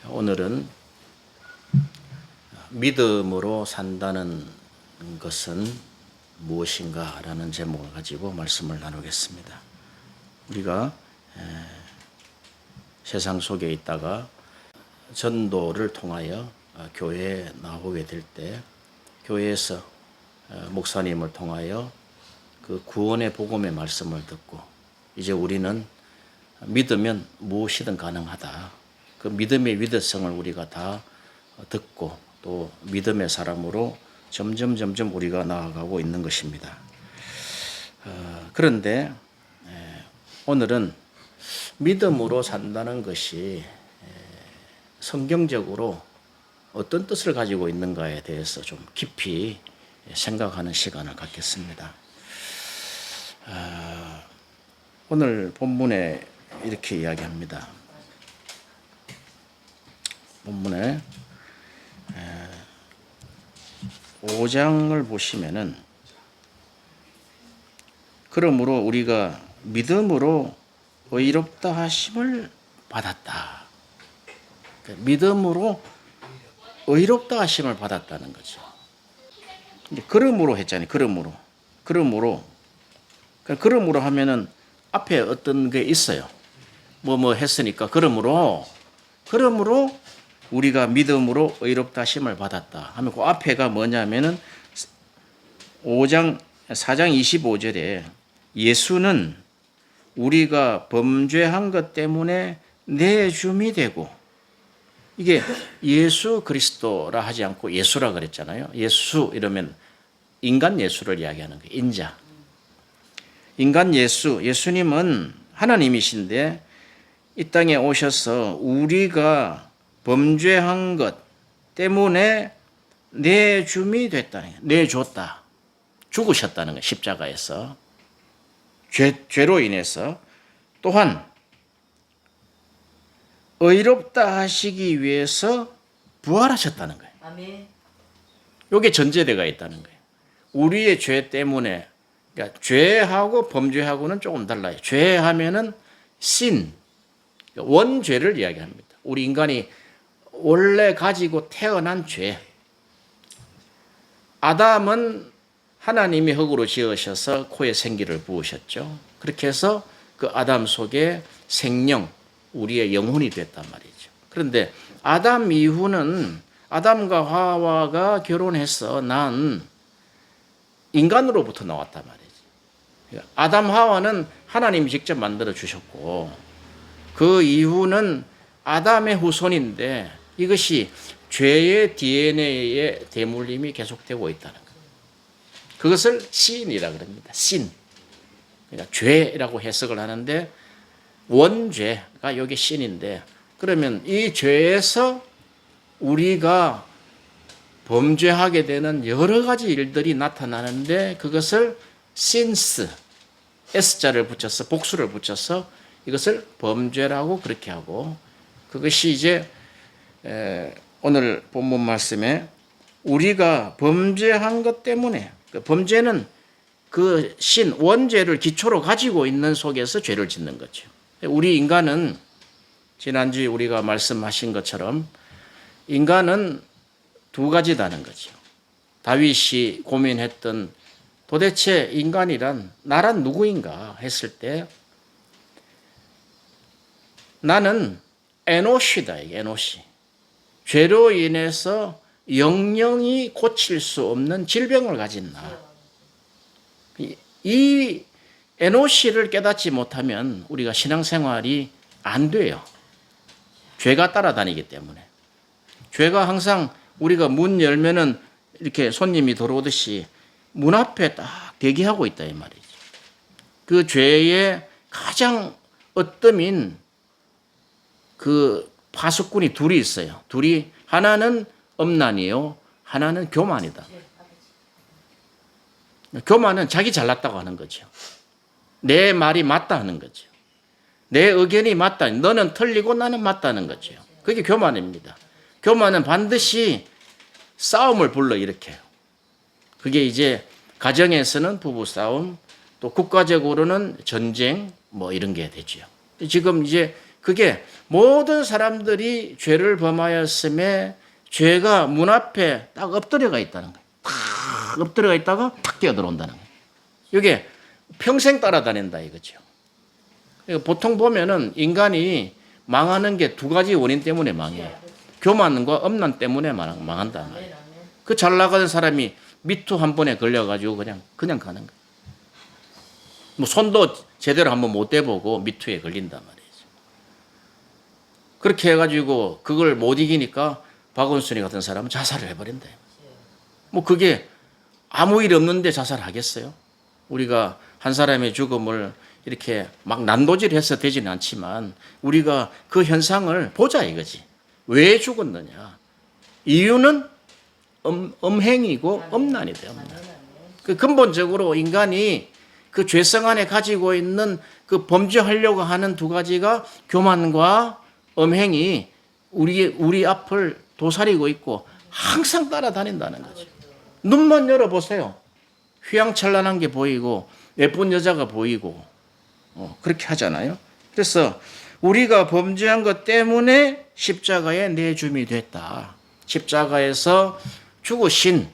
오늘은 믿음으로 산다는 것은 무엇인가 라는 제목을 가지고 말씀을 나누겠습니다. 우리가 세상 속에 있다가 전도를 통하여 교회에 나오게 될 때 교회에서 목사님을 통하여 그 구원의 복음의 말씀을 듣고 이제 우리는 믿으면 무엇이든 가능하다. 그 믿음의 위대성을 우리가 다 듣고 또 믿음의 사람으로 점점 우리가 나아가고 있는 것입니다. 그런데 오늘은 믿음으로 산다는 것이 성경적으로 어떤 뜻을 가지고 있는가에 대해서 좀 깊이 생각하는 시간을 갖겠습니다. 오늘 본문에 이렇게 이야기합니다. 본문에 5장을 보시면은 그러므로 우리가 믿음으로 의롭다 하심을 받았다. 믿음으로 의롭다 하심을 받았다는 거죠. 그러므로 했잖아요. 그러므로 하면은 앞에 어떤 게 있어요. 뭐 했으니까 그러므로 우리가 믿음으로 의롭다 하심을 받았다 하면 그 앞에가 뭐냐면은 4장 25절에 예수는 우리가 범죄한 것 때문에 내줌이 되고, 이게 예수 그리스도라 하지 않고 예수라 그랬잖아요. 예수 이러면 인간 예수를 이야기하는 거예요. 인자. 인간 예수님은 하나님이신데 이 땅에 오셔서 우리가 범죄한 것 때문에 내줌이 됐다는 거예요. 내줬다. 죽으셨다는 거예요. 십자가에서. 죄로 인해서. 또한 의롭다 하시기 위해서 부활하셨다는 거예요. 아멘. 이게 전제되어 있다는 거예요. 우리의 죄 때문에, 그러니까 죄하고 범죄하고는 조금 달라요. 죄하면은 신, 원죄를 이야기합니다. 우리 인간이 원래 가지고 태어난 죄. 아담은 하나님이 흙으로 지으셔서 코에 생기를 부으셨죠. 그렇게 해서 그 아담 속에 생명, 우리의 영혼이 됐단 말이죠. 그런데 아담 이후는 아담과 하와가 결혼해서 난 인간으로부터 나왔단 말이죠. 아담 하와는 하나님이 직접 만들어 주셨고, 그 이후는 아담의 후손인데 이것이 죄의 DNA의 대물림이 계속되고 있다는 거예요. 그것을 신이라고 합니다. 신. 그러니까 죄라고 해석을 하는데 원죄가 여기 신인데, 그러면 이 죄에서 우리가 범죄하게 되는 여러 가지 일들이 나타나는데 그것을 신스, S자를 붙여서 복수를 붙여서 이것을 범죄라고 그렇게 하고, 그것이 이제 오늘 본문 말씀에 우리가 범죄한 것 때문에, 범죄는 그 신, 원죄를 기초로 가지고 있는 속에서 죄를 짓는 거죠. 우리 인간은 지난주에 우리가 말씀하신 것처럼 인간은 두 가지다는 거죠. 다윗이 고민했던 도대체 인간이란 나란 누구인가 했을 때 나는 에노시다. 에노시. 죄로 인해서 영영이 고칠 수 없는 질병을 가진 나. 이 에노시를 깨닫지 못하면 우리가 신앙생활이 안 돼요. 죄가 따라다니기 때문에. 죄가 항상 우리가 문 열면은 이렇게 손님이 들어오듯이 문 앞에 딱 대기하고 있다 이 말이죠. 그 죄의 가장 으뜸인 그 파수꾼이 둘이 있어요. 둘이, 하나는 엄란이요, 하나는 교만이다. 교만은 자기 잘났다고 하는 거죠. 내 말이 맞다 하는 거죠. 내 의견이 맞다. 너는 틀리고 나는 맞다는 거죠. 그게 교만입니다. 교만은 반드시 싸움을 불러일으켜요. 그게 이제 가정에서는 부부싸움, 또 국가적으로는 전쟁, 뭐 이런 게 되죠. 지금 이제 그게 모든 사람들이 죄를 범하였음에 죄가 문 앞에 딱 엎드려가 있다는 거예요. 탁 엎드려가 있다가 탁 뛰어들어온다는 거예요. 이게 평생 따라다닌다 이거죠. 보통 보면은 인간이 망하는 게 두 가지 원인 때문에 망해요. 교만과 엄난 때문에 망한다. 그 잘 나가는 사람이 미투 한 번에 걸려가지고 그냥 가는 거예요. 뭐 손도 제대로 한번 못 대보고 미투에 걸린단 말이죠. 그렇게 해가지고 그걸 못 이기니까 박원순이 같은 사람은 자살을 해버린다. 뭐 그게 아무 일 없는데 자살하겠어요? 우리가 한 사람의 죽음을 이렇게 막 난도질해서 되지는 않지만 우리가 그 현상을 보자 이거지. 왜 죽었느냐? 이유는 엄행이고 엄난이다. 그 근본적으로 인간이 그 죄성 안에 가지고 있는 그 범죄하려고 하는 두 가지가 교만과 엄행이 우리 앞을 도사리고 있고 항상 따라다닌다는 거죠. 눈만 열어보세요. 휘황찬란한 게 보이고 예쁜 여자가 보이고 그렇게 하잖아요. 그래서 우리가 범죄한 것 때문에 십자가에 내줌이 됐다. 십자가에서 죽으신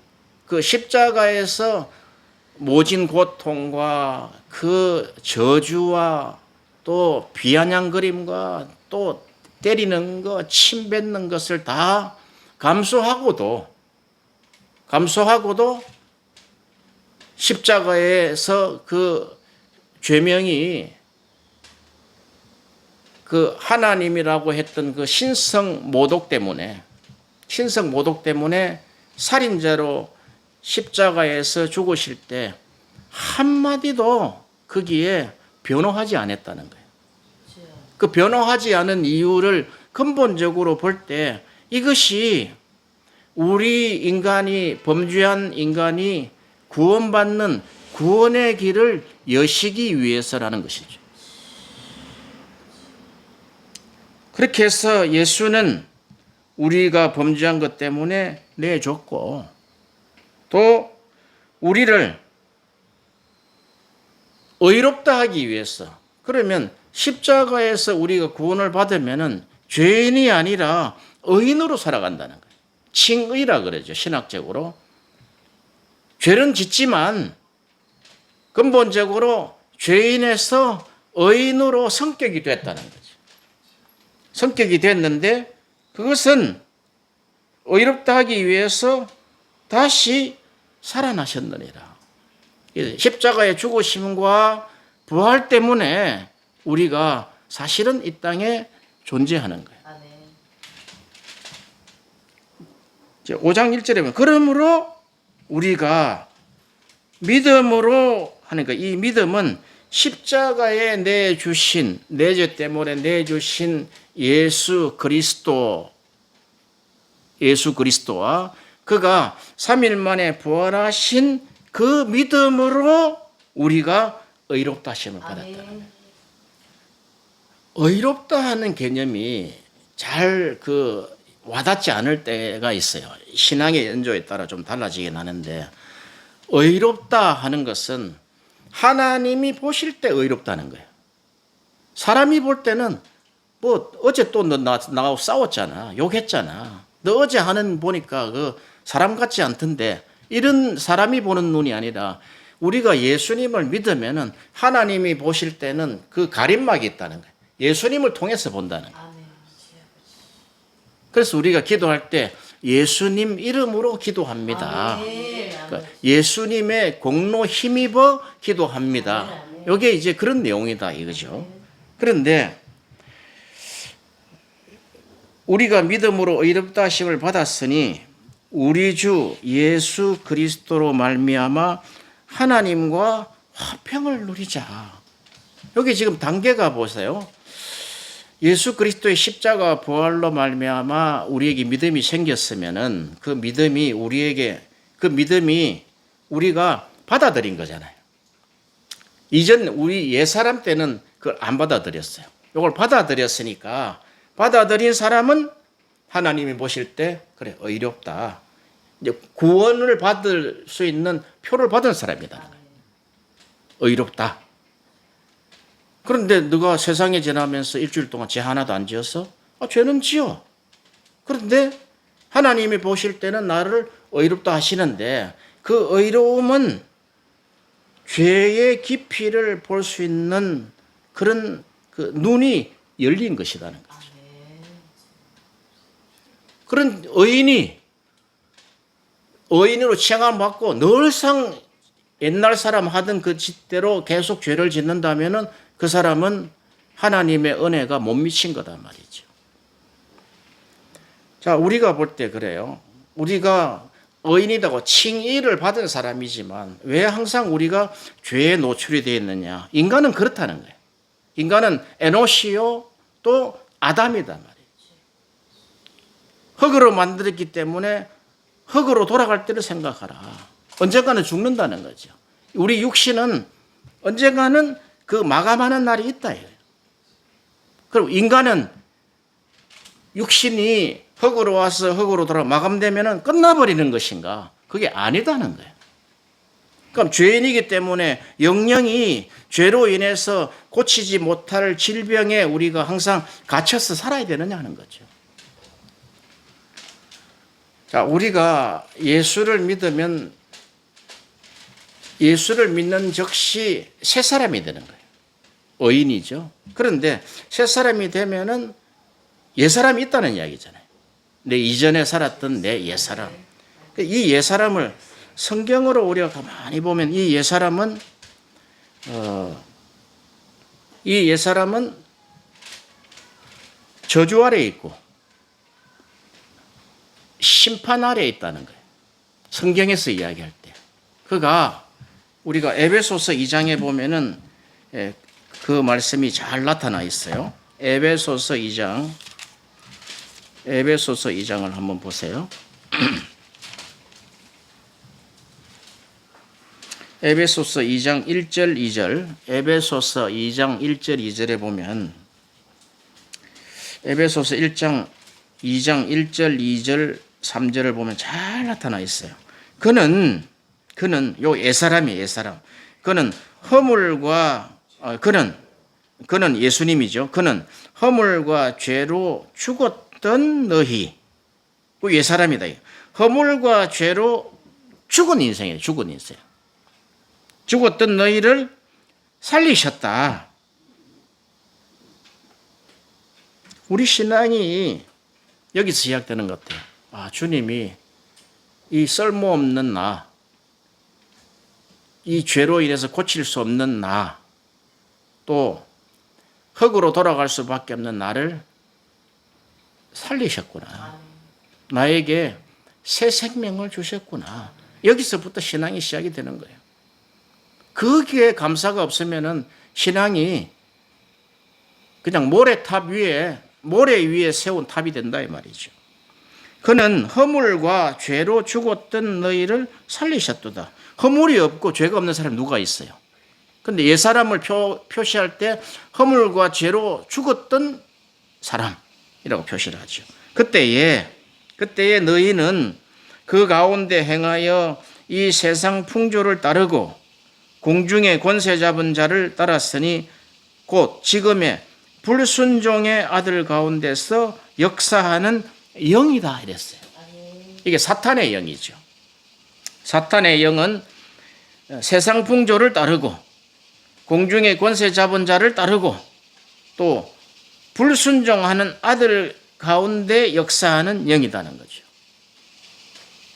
그 십자가에서 모진 고통과 그 저주와 또 비아냥거림과 또 때리는 것, 침 뱉는 것을 다 감수하고도 십자가에서 그 죄명이 그 하나님이라고 했던 그 신성 모독 때문에 살인자로 십자가에서 죽으실 때 한마디도 거기에 변호하지 않았다는 거예요. 그 변호하지 않은 이유를 근본적으로 볼 때 이것이 우리 인간이 범죄한 인간이 구원받는 구원의 길을 여시기 위해서라는 것이죠. 그렇게 해서 예수는 우리가 범죄한 것 때문에 내줬고 또 우리를 의롭다 하기 위해서 그러면 십자가에서 우리가 구원을 받으면은 죄인이 아니라 의인으로 살아간다는 거예요. 칭의라 그러죠. 신학적으로. 죄는 짓지만 근본적으로 죄인에서 의인으로 성격이 됐다는 거죠. 성격이 됐는데 그것은 의롭다 하기 위해서 다시 살아나셨느니라. 십자가의 죽으심과 부활 때문에 우리가 사실은 이 땅에 존재하는 거예요. 5장 1절에 보면 그러므로 우리가 믿음으로 하니까 이 믿음은 십자가에 내 죄 때문에 내주신 예수 그리스도와 그가 3일 만에 부활하신 그 믿음으로 우리가 의롭다 하심을 받았다는 거예요. 의롭다 하는 개념이 잘 와닿지 않을 때가 있어요. 신앙의 연조에 따라 좀 달라지긴 하는데 의롭다 하는 것은 하나님이 보실 때 의롭다는 거예요. 사람이 볼 때는 뭐 어제 또 너 나하고 싸웠잖아. 욕했잖아. 너 어제 하는 보니까 그 사람 같지 않던데 이런 사람이 보는 눈이 아니라 우리가 예수님을 믿으면은 하나님이 보실 때는 그 가림막이 있다는 거예요. 예수님을 통해서 본다는 거예요. 그래서 우리가 기도할 때 예수님 이름으로 기도합니다. 그러니까 예수님의 공로 힘입어 기도합니다. 이게 이제 그런 내용이다 이거죠. 그런데 우리가 믿음으로 의롭다 하심을 받았으니 우리 주 예수 그리스도로 말미암아 하나님과 화평을 누리자. 여기 지금 단계가 보세요. 예수 그리스도의 십자가 부활로 말미암아 우리에게 믿음이 생겼으면은 그 믿음이 우리가 받아들인 거잖아요. 이전 우리 옛사람 때는 그걸 안 받아들였어요. 이걸 받아들였으니까 받아들인 사람은 하나님이 보실 때 그래 의롭다. 이제 구원을 받을 수 있는 표를 받은 사람이다. 의롭다. 그런데 너가 세상에 지나면서 일주일 동안 죄 하나도 안 지었어? 죄는 지어. 그런데 하나님이 보실 때는 나를 의롭다 하시는데 그 의로움은 죄의 깊이를 볼 수 있는 그런 그 눈이 열린 것이라는 거죠. 그런 의인으로 칭함 받고 늘상 옛날 사람 하던 그 짓대로 계속 죄를 짓는다면은 그 사람은 하나님의 은혜가 못 미친 거단 말이죠. 자, 우리가 볼 때 그래요. 우리가 의인이라고 칭의를 받은 사람이지만 왜 항상 우리가 죄에 노출이 되어 있느냐? 인간은 그렇다는 거예요. 인간은 에노시요 또 아담이단 말이에요. 흙으로 만들었기 때문에 흙으로 돌아갈 때를 생각하라. 언젠가는 죽는다는 거죠. 우리 육신은 언젠가는 그 마감하는 날이 있다. 그리고 인간은 육신이 흙으로 와서 흙으로 돌아 마감되면 끝나버리는 것인가? 그게 아니다는 거예요. 그럼 죄인이기 때문에 영영이 죄로 인해서 고치지 못할 질병에 우리가 항상 갇혀서 살아야 되느냐 하는 거죠. 자, 우리가 예수를 믿으면 예수를 믿는 즉시 새 사람이 되는 거예요. 의인이죠. 그런데 새 사람이 되면은 옛사람이 있다는 이야기잖아요. 내 이전에 살았던 내 옛사람. 이 옛사람을 성경으로 우리가 가만히 보면 이 옛사람은 저주 아래에 있고 심판 아래에 있다는 거예요. 성경에서 이야기할 때. 그가 우리가 에베소서 2장에 보면은 그 말씀이 잘 나타나 있어요. 에베소서 2장을 한번 보세요. 에베소서 2장 1절 2절, 에베소서 2장 1절 2절에 보면 에베소서 2장 1절 2절 3절을 보면 잘 나타나 있어요. 그는 요 옛사람이에요. 옛사람. 그는 그는 예수님이죠. 그는 허물과 죄로 죽었던 너희. 그 옛사람이다. 허물과 죄로 죽은 인생이에요. 죽은 인생. 죽었던 너희를 살리셨다. 우리 신앙이 여기서 시작되는 것 같아요. 주님이 이 쓸모없는 나, 이 죄로 인해서 고칠 수 없는 나, 또 흙으로 돌아갈 수밖에 없는 나를 살리셨구나. 나에게 새 생명을 주셨구나. 여기서부터 신앙이 시작이 되는 거예요. 거기에 감사가 없으면은 신앙이 그냥 모래 위에 세운 탑이 된다 이 말이죠. 그는 허물과 죄로 죽었던 너희를 살리셨도다. 허물이 없고 죄가 없는 사람이 누가 있어요? 근데 옛사람을 표시할 때 허물과 죄로 죽었던 사람이라고 표시를 하죠. 그때에 너희는 그 가운데 행하여 이 세상 풍조를 따르고 공중의 권세 잡은 자를 따랐으니 곧 지금의 불순종의 아들 가운데서 역사하는 영이다 이랬어요. 이게 사탄의 영이죠. 사탄의 영은 세상 풍조를 따르고 공중의 권세 잡은 자를 따르고 또 불순종하는 아들 가운데 역사하는 영이라는 거죠.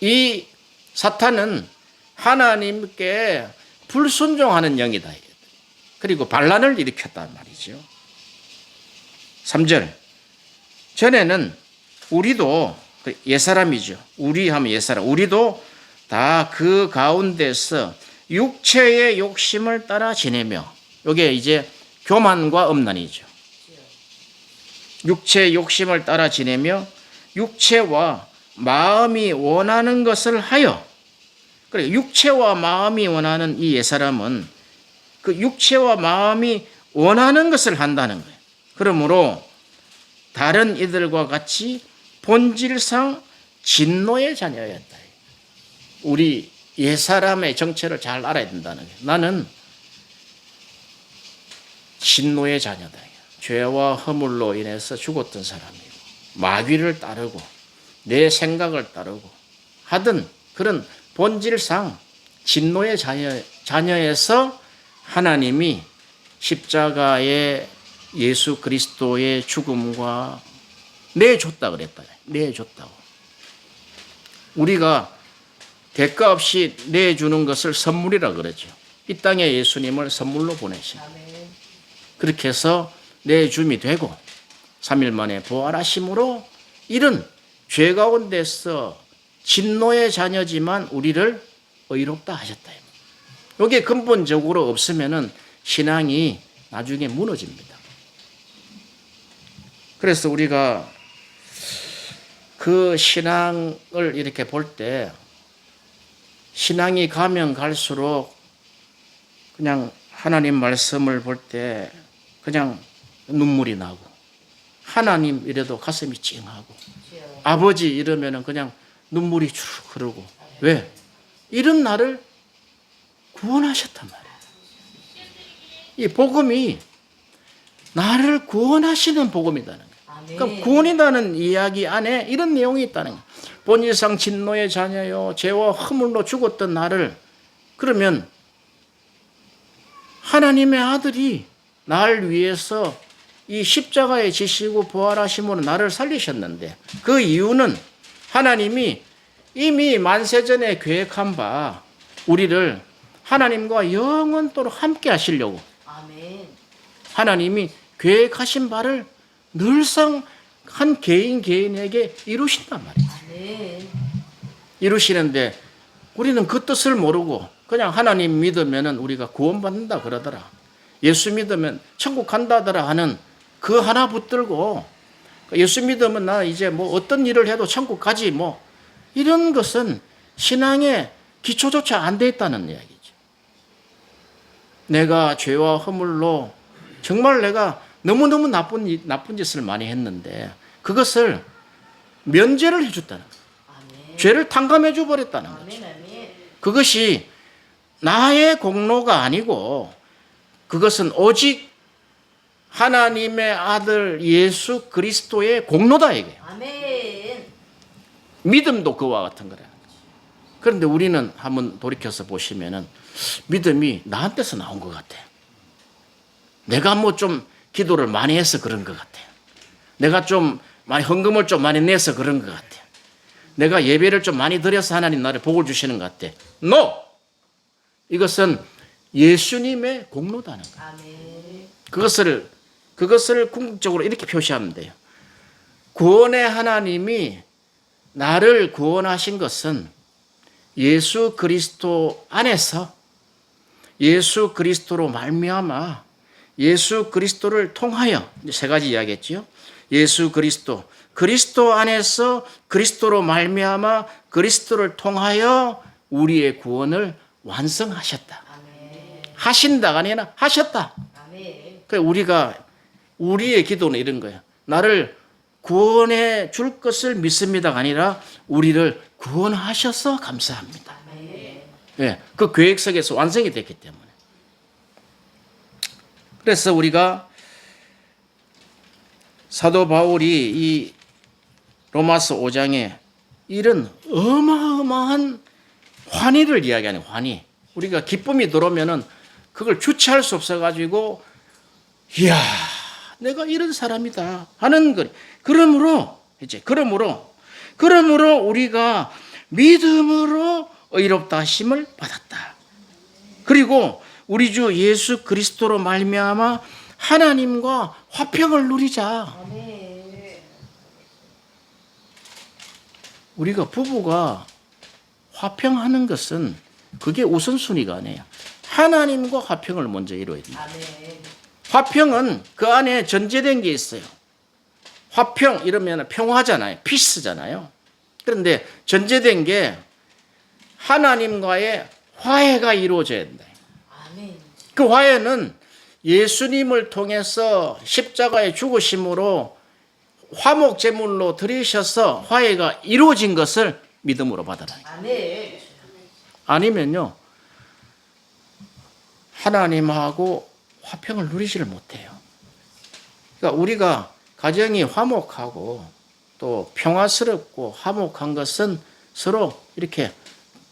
이 사탄은 하나님께 불순종하는 영이다. 그리고 반란을 일으켰단 말이죠. 3절. 전에는 우리도 옛사람이죠. 우리 하면 옛사람. 우리도 다 그 가운데서 육체의 욕심을 따라 지내며, 이게 이제 교만과 음란이죠. 육체의 욕심을 따라 지내며 육체와 마음이 원하는 것을 하여, 그래 육체와 마음이 원하는 이 옛사람은 그 육체와 마음이 원하는 것을 한다는 거예요. 그러므로 다른 이들과 같이 본질상 진노의 자녀였다. 우리 옛사람의 정체를 잘 알아야 된다는 거예요. 나는 진노의 자녀다. 죄와 허물로 인해서 죽었던 사람이고 마귀를 따르고 내 생각을 따르고 하던 그런 본질상 진노의 자녀에서 하나님이 십자가의 예수 그리스도의 죽음과 내줬다 그랬다. 내줬다고. 우리가 대가 없이 내주는 것을 선물이라 그러죠. 이 땅에 예수님을 선물로 보내신. 그렇게 해서 내줌이 되고 3일 만에 부활하심으로 이런 죄 가운데서 진노의 자녀지만 우리를 의롭다 하셨다. 이게 근본적으로 없으면은 신앙이 나중에 무너집니다. 그래서 우리가 그 신앙을 이렇게 볼 때 신앙이 가면 갈수록 그냥 하나님 말씀을 볼 때 그냥 눈물이 나고 하나님 이래도 가슴이 찡하고 아버지 이러면은 그냥 눈물이 쭉 흐르고 왜? 이런 나를 구원하셨단 말이에요. 이 복음이 나를 구원하시는 복음이라는 거예요. 그러니까 구원이라는 이야기 안에 이런 내용이 있다는 거예요. 본질상 진노의 자녀요 죄와 허물로 죽었던 나를 그러면 하나님의 아들이 나를 위해서 이 십자가에 지시고 부활하심으로 나를 살리셨는데 그 이유는 하나님이 이미 만세전에 계획한 바 우리를 하나님과 영원토록 함께 하시려고 하나님이 계획하신 바를 늘상 한 개인에게 이루신단 말이에요. 이루시는데 우리는 그 뜻을 모르고 그냥 하나님 믿으면 우리가 구원받는다 그러더라. 예수 믿으면 천국 간다더라 하는 그 하나 붙들고 예수 믿으면 나 이제 뭐 어떤 일을 해도 천국 가지 뭐 이런 것은 신앙의 기초조차 안 돼 있다는 이야기죠. 내가 죄와 허물로 정말 내가 너무너무 나쁜 짓을 많이 했는데 그것을 면제를 해줬다는 거예요. 죄를 탕감해 줘버렸다는 거죠. 그것이 나의 공로가 아니고 그것은 오직 하나님의 아들 예수 그리스도의 공로다 이게. 믿음도 그와 같은 거라는 거죠. 그런데 우리는 한번 돌이켜서 보시면은 믿음이 나한테서 나온 것 같아요. 내가 뭐 좀 기도를 많이 해서 그런 것 같아요. 내가 좀 많이 헌금을 좀 많이 내서 그런 것 같아요. 내가 예배를 좀 많이 드려서 하나님 나를 복을 주시는 것 같아. No! 이것은 예수님의 공로다는 거예요. 그것을 궁극적으로 이렇게 표시하면 돼요. 구원의 하나님이 나를 구원하신 것은 예수 그리스도 안에서 예수 그리스도로 말미암아 예수 그리스도를 통하여 세 가지 이야기했지요. 예수 그리스도 안에서 그리스도로 말미암아 그리스도를 통하여 우리의 구원을 완성하셨다. 하신다가 아니라 하셨다. 그러니까 우리의 기도는 이런 거예요. 나를 구원해 줄 것을 믿습니다가 아니라 우리를 구원하셔서 감사합니다. 네, 그 계획 속에서 완성이 됐기 때문에. 그래서 우리가 사도 바울이 이 로마서 5장에 이런 어마어마한 환희를 이야기하는 환희. 우리가 기쁨이 들어오면은 그걸 주체할 수 없어가지고 이야 내가 이런 사람이다 하는 거. 그러므로 우리가 믿음으로 의롭다 하심을 받았다. 그리고 우리 주 예수 그리스도로 말미암아 하나님과 화평을 누리자. 우리가 부부가 화평하는 것은 그게 우선순위가 아니에요. 하나님과 화평을 먼저 이루어야 됩니다. 화평은 그 안에 전제된 게 있어요. 화평 이러면 평화잖아요. 피스잖아요. 그런데 전제된 게 하나님과의 화해가 이루어져야 된다. 그 화해는 예수님을 통해서 십자가의 죽으심으로 화목 제물로 드리셔서 화해가 이루어진 것을 믿음으로 받아라. 아니면요 하나님하고 화평을 누리지를 못해요. 그러니까 우리가 가정이 화목하고 또 평화스럽고 화목한 것은 서로 이렇게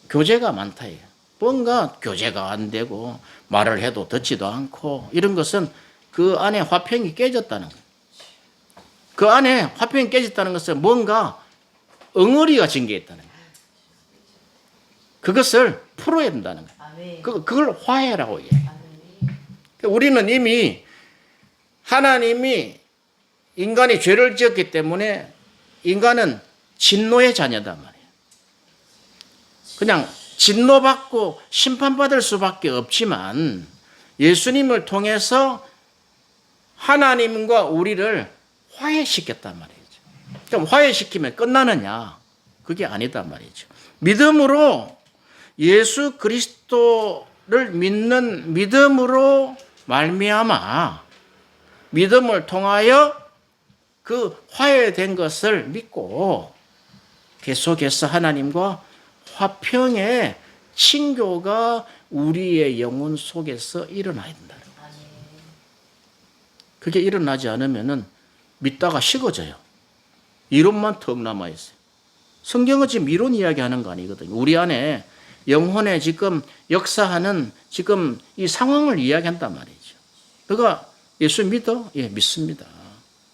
교제가 많다예요. 뭔가 교제가 안 되고 말을 해도 듣지도 않고 이런 것은 그 안에 화평이 깨졌다는 거예요. 그 안에 화평이 깨졌다는 것은 뭔가 엉어리가 징계했다는 거예요. 그것을 풀어야 된다는 거예요. 그걸 화해라고 얘기해요. 우리는 이미 하나님이 인간이 죄를 지었기 때문에 인간은 진노의 자녀단 말이에요. 그냥 진노받고 심판받을 수밖에 없지만 예수님을 통해서 하나님과 우리를 화해시켰단 말이죠. 그럼 화해시키면 끝나느냐? 그게 아니단 말이죠. 믿음으로 예수 그리스도를 믿는 믿음으로 말미암아 믿음을 통하여 그 화해된 것을 믿고 계속해서 하나님과 화평의 친교가 우리의 영혼 속에서 일어나야 된다. 그게 일어나지 않으면은 믿다가 식어져요. 이론만 턱 남아 있어요. 성경은 지금 이론 이야기하는 거 아니거든요. 우리 안에 영혼에 지금 역사하는 지금 이 상황을 이야기한단 말이죠. 너가 예수 믿어? 예, 믿습니다.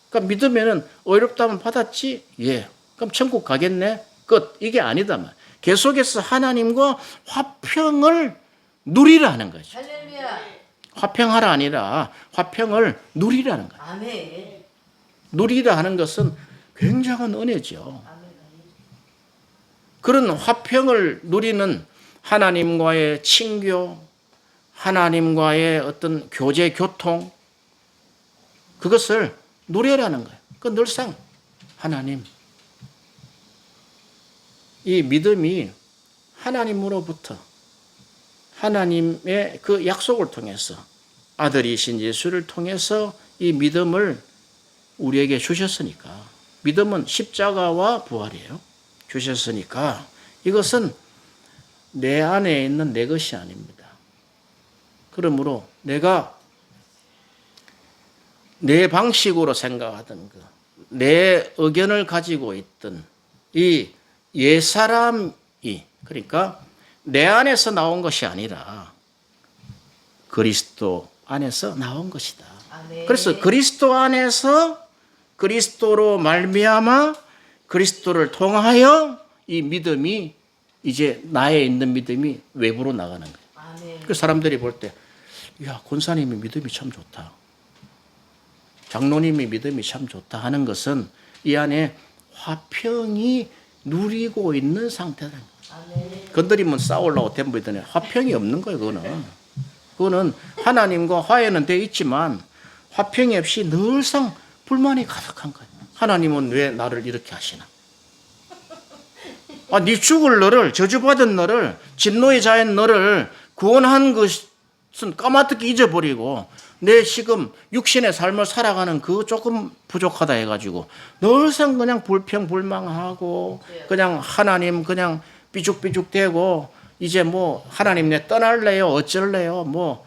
그러니까 믿으면은 어렵다면 받았지? 예. 그럼 천국 가겠네? 끝. 이게 아니다 말. 계속해서 하나님과 화평을 누리라는 거죠. 할렐루야. 화평하라 아니라 화평을 누리라는 거예요. 아멘. 누리라 하는 것은 굉장한 은혜죠. 그런 화평을 누리는 하나님과의 친교, 하나님과의 어떤 교제, 교통, 그것을 누려라는 거예요. 그 늘상 하나님, 이 믿음이 하나님으로부터 하나님의 그 약속을 통해서 아들이신 예수를 통해서 이 믿음을 우리에게 주셨으니까, 믿음은 십자가와 부활이에요. 주셨으니까 이것은 내 안에 있는 내 것이 아닙니다. 그러므로 내가 내 방식으로 생각하던 것, 내 의견을 가지고 있던 이 옛사람이, 그러니까 내 안에서 나온 것이 아니라 그리스도 안에서 나온 것이다. 아멘. 그래서 그리스도 안에서 그리스도로 말미암아 그리스도를 통하여 이 믿음이 이제 나에 있는 믿음이 외부로 나가는 거예요. 아멘. 그 사람들이 볼 때, 야, 권사님이 믿음이 참 좋다. 장로님이 믿음이 참 좋다 하는 것은 이 안에 화평이 누리고 있는 상태다. 아멘. 건드리면 싸우려고 덤비더니 화평이 없는 거예요. 그거는 하나님과 화해는 돼 있지만 화평이 없이 늘상 불만이 가득한 거예요. 하나님은 왜 나를 이렇게 하시나? 아, 네 죽을 너를, 저주받은 너를, 진노의 자인 너를 구원한 것은 까마득히 잊어버리고 내 지금 육신의 삶을 살아가는 그 조금 부족하다 해가지고 늘상 그냥 불평불망하고 그냥 하나님 그냥 삐죽삐죽대고 이제 뭐 하나님 내 떠날래요? 어쩔래요? 뭐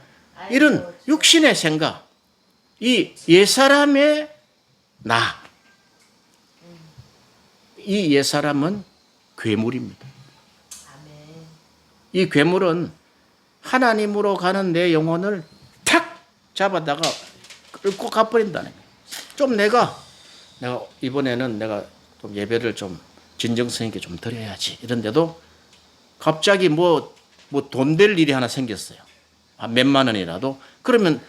이런 육신의 생각, 이 옛사람의 나, 이 옛사람은 괴물입니다. 이 괴물은 하나님으로 가는 내 영혼을 탁 잡아다가 끌고 가버린다는 거예요. 좀 내가 이번에는 내가 좀 예배를 좀 진정성 있게 좀 드려야지 이런데도 갑자기 뭐 돈 될 일이 하나 생겼어요. 한 몇만 원이라도. 그러면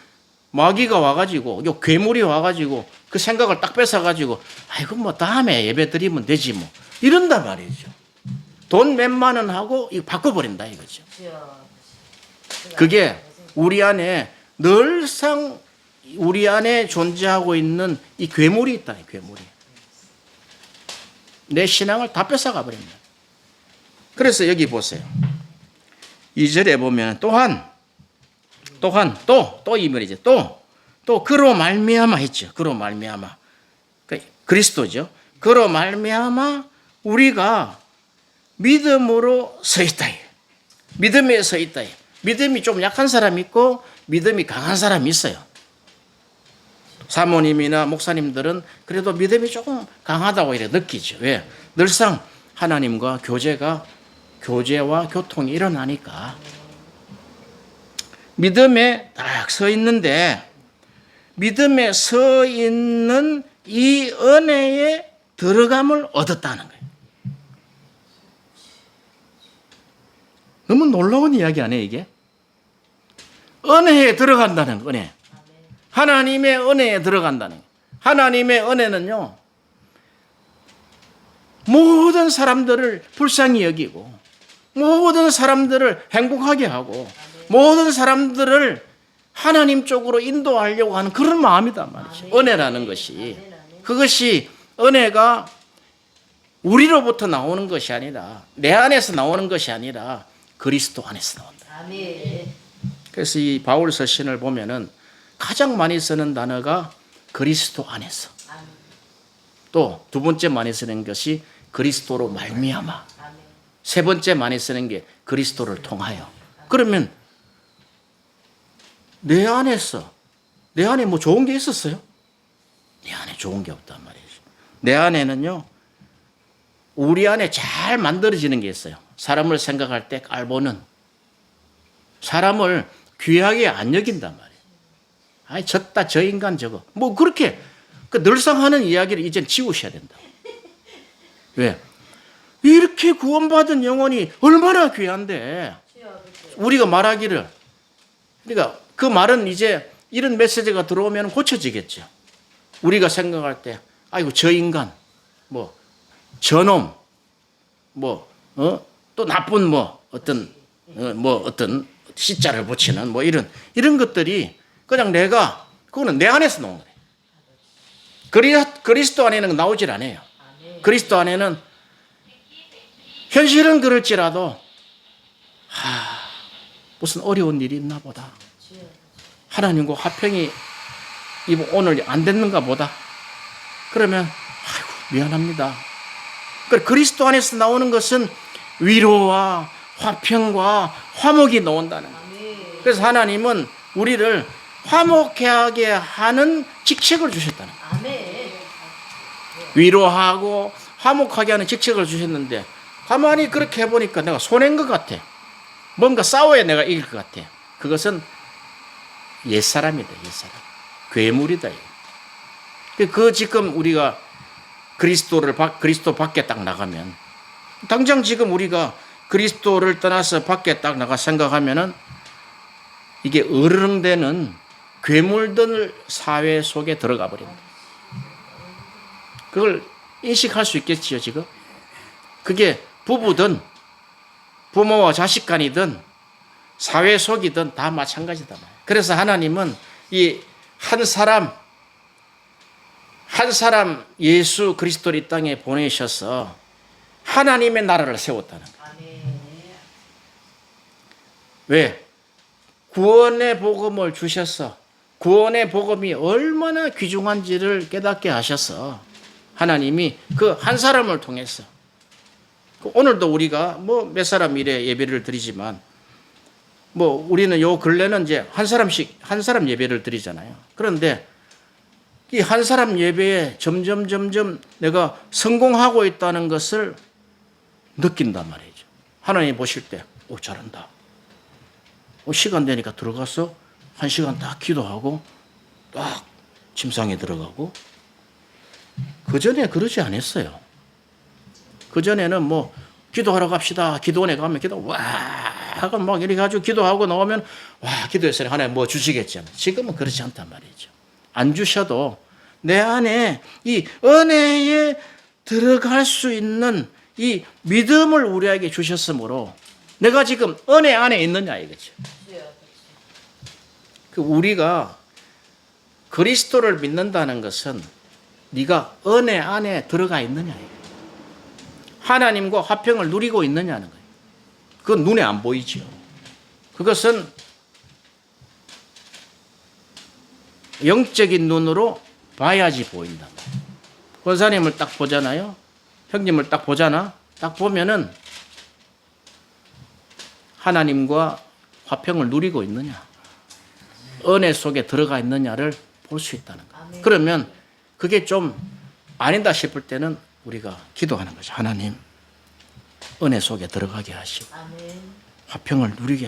마귀가 와가지고, 요 괴물이 와가지고 그 생각을 딱 뺏어가지고, 아이고 뭐 다음에 예배 드리면 되지 뭐 이런단 말이죠. 돈 몇만 원 하고 이거 바꿔버린다 이거죠. 그게 우리 안에 늘상 우리 안에 존재하고 있는 이 괴물이 있다. 이 괴물이. 내 신앙을 다 뺏어가 버립니다. 그래서 여기 보세요. 2절에 보면 또한 또 이 말이죠. 또 그로 말미암아 했죠. 그로 말미암아. 그리스도죠. 그로 말미암아 우리가 믿음으로 서 있다. 믿음에 서 있다. 믿음이 좀 약한 사람이 있고 믿음이 강한 사람이 있어요. 사모님이나 목사님들은 그래도 믿음이 조금 강하다고 이렇게 느끼죠. 왜? 늘상 하나님과 교제와 교통이 일어나니까. 믿음에 딱 서 있는데 믿음에 서 있는 이 은혜에 들어감을 얻었다는 거예요. 너무 놀라운 이야기 아니에요, 이게? 은혜에 들어간다는 거예요, 은혜. 하나님의 은혜에 들어간다는 거예요. 하나님의 은혜는요, 모든 사람들을 불쌍히 여기고, 모든 사람들을 행복하게 하고, 모든 사람들을 하나님 쪽으로 인도하려고 하는 그런 마음이단 말이죠. 은혜라는 것이. 그것이 은혜가 우리로부터 나오는 것이 아니라, 내 안에서 나오는 것이 아니라 그리스도 안에서 나온다. 그래서 이 바울 서신을 보면은 가장 많이 쓰는 단어가 그리스도 안에서. 또 두 번째 많이 쓰는 것이 그리스도로 말미암아. 세 번째 많이 쓰는 게 그리스도를 통하여. 그러면 내 안에 뭐 좋은 게 있었어요? 내 안에 좋은 게 없단 말이죠. 내 안에는요, 우리 안에 잘 만들어지는 게 있어요. 사람을 생각할 때 깔보는, 사람을 귀하게 안 여긴단 말이에요. 아이, 저 인간 저거. 뭐 그렇게 늘상 하는 이야기를 이젠 지우셔야 된다. 왜? 이렇게 구원받은 영혼이 얼마나 귀한데 우리가 말하기를, 그러니까 그 말은 이제 이런 메시지가 들어오면 고쳐지겠죠. 우리가 생각할 때 아이고 저 인간, 뭐 저놈, 또 나쁜 어떤 시자를 붙이는 이런 것들이 그냥 그거는 내 안에서 나온 거예요. 그리스도 안에는 나오질 않아요. 그리스도 안에는 현실은 그럴지라도 무슨 어려운 일이 있나 보다. 하나님과 화평이 오늘 안 됐는가 보다. 그러면 아이고 미안합니다. 그리스도 안에서 나오는 것은 위로와 화평과 화목이 나온다는 거예요. 그래서 하나님은 우리를 화목하게 하는 직책을 주셨다는 거예요. 위로하고 화목하게 하는 직책을 주셨는데 가만히 그렇게 해보니까 내가 손해인 것 같아. 뭔가 싸워야 내가 이길 것 같아. 그것은 옛사람이다. 옛사람. 괴물이다. 지금 우리가 그리스도 밖에 딱 나가면, 당장 지금 우리가 그리스도를 떠나서 밖에 딱 나가 생각하면은 이게 어르렁대는 괴물들 사회 속에 들어가 버립니다. 그걸 인식할 수 있겠지요, 지금? 그게 부부든 부모와 자식 간이든 사회 속이든 다 마찬가지다. 그래서 하나님은 이 한 사람 예수 그리스도를 이 땅에 보내셔서 하나님의 나라를 세웠다는 거예요. 왜? 구원의 복음을 주셔서 구원의 복음이 얼마나 귀중한지를 깨닫게 하셔서 하나님이 그 한 사람을 통해서, 오늘도 우리가 몇 사람 이래 예배를 드리지만 우리는 요 근래는 이제 한 사람 예배를 드리잖아요. 그런데 이 한 사람 예배에 점점 내가 성공하고 있다는 것을 느낀단 말이죠. 하나님 보실 때, 잘한다. 시간 되니까 들어가서 1시간 딱 기도하고 딱 침상에 들어가고. 그전에 그러지 않았어요. 그전에는 기도하러 갑시다. 기도원에 가면 하고 이렇게 가지고 기도하고 나오면 기도했으니 하나님 주시겠지. 지금은 그렇지 않단 말이죠. 안 주셔도 내 안에 이 은혜에 들어갈 수 있는 이 믿음을 우리에게 주셨으므로 내가 지금 은혜 안에 있느냐 이거죠. 우리가 그리스도를 믿는다는 것은 네가 은혜 안에 들어가 있느냐, 하나님과 화평을 누리고 있느냐는 거예요. 그건 눈에 안 보이죠. 그것은 영적인 눈으로 봐야지 보인다. 권사님을 딱 보잖아요. 형님을 딱 보잖아. 딱 보면은 하나님과 화평을 누리고 있느냐, 은혜 속에 들어가 있느냐를 볼 수 있다는 거예요. 그러면 그게 좀 아니다 싶을 때는 우리가 기도하는 거죠. 하나님, 은혜 속에 들어가게 하시고 화평을 누리게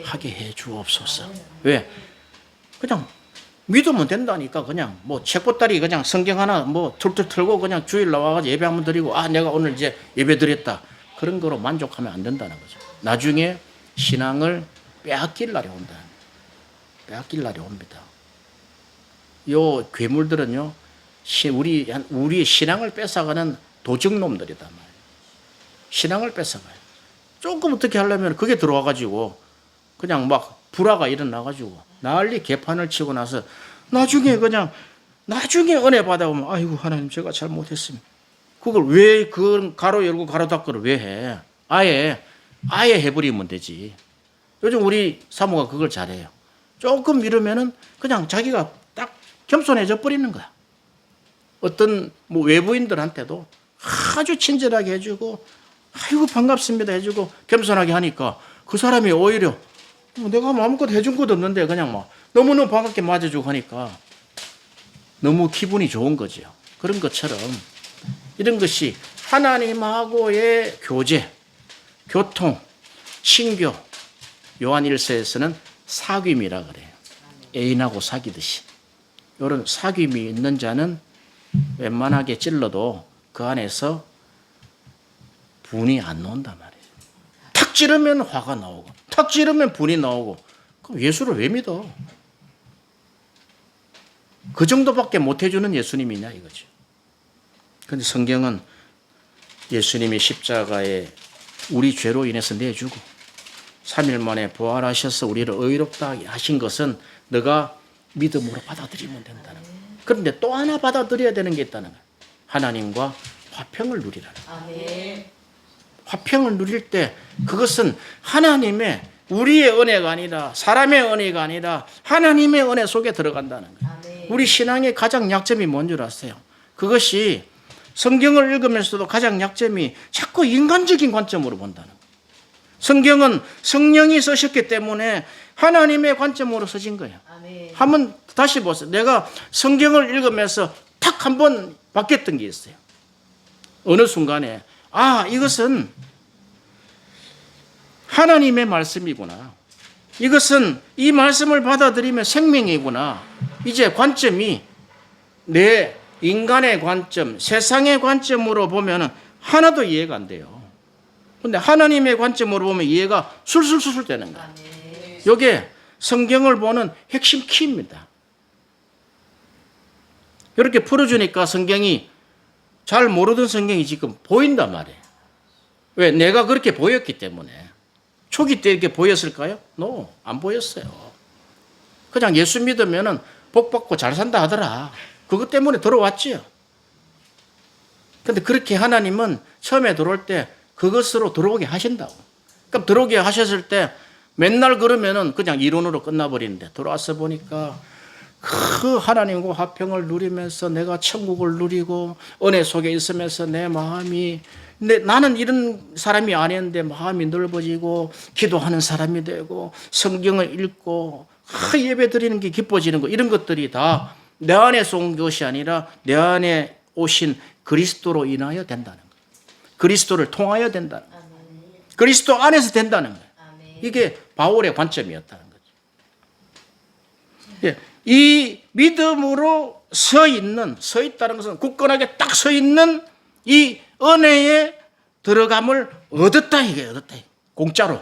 하게 해 주옵소서. 왜? 그냥 믿으면 된다니까. 그냥 뭐 책보따리 그냥 성경 하나 뭐 툴툴 틀고 그냥 주일 나와가지고 예배 한번 드리고 내가 오늘 이제 예배 드렸다. 그런 거로 만족하면 안 된다는 거죠. 나중에 신앙을 빼앗길 날이 온다. 빼앗길 날이 옵니다. 요 괴물들은요, 우리의 신앙을 뺏어가는 도적놈들이단 말이에요. 신앙을 뺏어가요. 조금 어떻게 하려면 그게 들어와가지고 그냥 막 불화가 일어나가지고 난리 개판을 치고 나서 나중에 은혜 받아오면 아이고 하나님 제가 잘못했습니다. 그걸 왜 그 가로 열고 가로 닫고를 왜 해? 아예 해버리면 되지. 요즘 우리 사모가 그걸 잘해요. 조금 이러면은 그냥 자기가 딱 겸손해져 버리는 거야. 어떤 뭐 외부인들한테도 아주 친절하게 해주고 아이고 반갑습니다 해주고 겸손하게 하니까 그 사람이 오히려 내가 아무것도 해준 것도 없는데 그냥 막 너무너무 반갑게 맞아주고 하니까 너무 기분이 좋은 거죠. 그런 것처럼 이런 것이 하나님하고의 교제, 교통, 친교, 요한 1서에서는 사귐이라 그래요. 애인하고 사귀듯이. 이런 사귐이 있는 자는 웬만하게 찔러도 그 안에서 분이 안 나온단 말이에요. 탁 찌르면 화가 나오고 탁 찌르면 분이 나오고 그럼 예수를 왜 믿어? 그 정도밖에 못 해주는 예수님이냐 이거죠. 그런데 성경은 예수님이 십자가에 우리 죄로 인해서 내주고 3일 만에 부활하셔서 우리를 의롭다 하신 것은 너가 믿음으로 받아들이면 된다는 거예요. 그런데 또 하나 받아들여야 되는 게 있다는 거예요. 하나님과 화평을 누리라는 거예요. 화평을 누릴 때 그것은 하나님의 우리의 은혜가 아니라 사람의 은혜가 아니라 하나님의 은혜 속에 들어간다는 거예요. 우리 신앙의 가장 약점이 뭔 줄 아세요? 그것이 성경을 읽으면서도 가장 약점이 자꾸 인간적인 관점으로 본다는 거예요. 성경은 성령이 쓰셨기 때문에 하나님의 관점으로 써진 거예요. 한번 다시 보세요. 내가 성경을 읽으면서 탁 한번 바뀌었던 게 있어요. 어느 순간에 이것은 하나님의 말씀이구나. 이것은 이 말씀을 받아들이면 생명이구나. 이제 관점이 내 인간의 관점, 세상의 관점으로 보면 하나도 이해가 안 돼요. 그런데 하나님의 관점으로 보면 이해가 술술술 되는 거예요. 이게 성경을 보는 핵심 키입니다. 이렇게 풀어주니까 성경이 잘 모르던 성경이 지금 보인단 말이에요. 왜? 내가 그렇게 보였기 때문에. 초기 때 이렇게 보였을까요? 안 보였어요. 그냥 예수 믿으면 복 받고 잘 산다 하더라. 그것 때문에 들어왔지요. 근데 그렇게 하나님은 처음에 들어올 때 그것으로 들어오게 하신다고. 그럼 들어오게 하셨을 때 맨날 그러면은 그냥 이론으로 끝나버리는데 들어와서 보니까 그 하나님과 화평을 누리면서 내가 천국을 누리고 은혜 속에 있으면서 내 마음이 나는 이런 사람이 아니었는데 마음이 넓어지고 기도하는 사람이 되고 성경을 읽고 예배 드리는 게 기뻐지는 거 이런 것들이 다 내 안에서 온 것이 아니라 내 안에 오신 그리스도로 인하여 된다는 거예요. 그리스도를 통하여 된다는 거예요. 그리스도 안에서 된다는 거예요. 이게 바울의 관점이었다는 거죠. 이 믿음으로 서 있다는 것은 굳건하게 딱 서 있는 이 은혜에 들어감을 얻었다 이게 공짜로.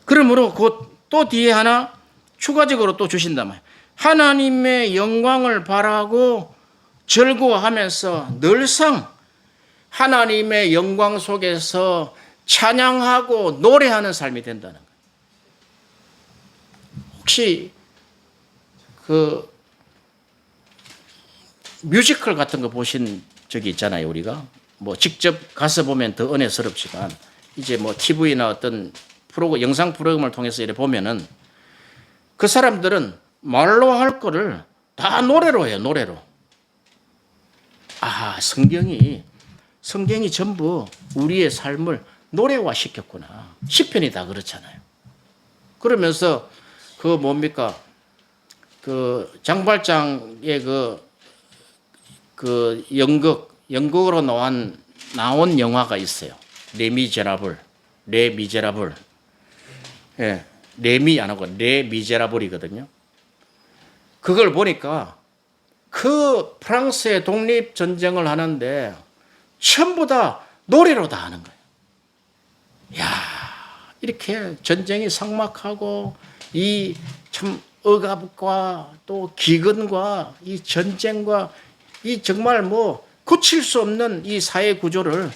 그러므로 곧 또 뒤에 하나 추가적으로 또 주신단 말이에요. 하나님의 영광을 바라고 즐거워하면서 늘상 하나님의 영광 속에서 찬양하고 노래하는 삶이 된다는 거예요. 혹시 그 뮤지컬 같은 거 보신 적이 있잖아요. 우리가 뭐 직접 가서 보면 더 은혜스럽지만 이제 뭐 TV나 어떤 영상 프로그램을 통해서 이렇게 보면은 그 사람들은 말로 할 거를 다 노래로 해요. 노래로. 성경이 전부 우리의 삶을 노래화 시켰구나. 시편이 다 그렇잖아요. 그러면서 그 뭡니까? 그 장발장의 그 연극으로 나온 영화가 있어요. 레미제라블. 예, 레미 안 하고 레미제라블이거든요. 그걸 보니까 그 프랑스의 독립전쟁을 하는데 전부 다 노래로 다 하는 거예요. 야, 이렇게 전쟁이 삭막하고 이 참 억압과 또 기근과 이 전쟁과 이 정말 뭐 고칠 수 없는 이 사회 구조를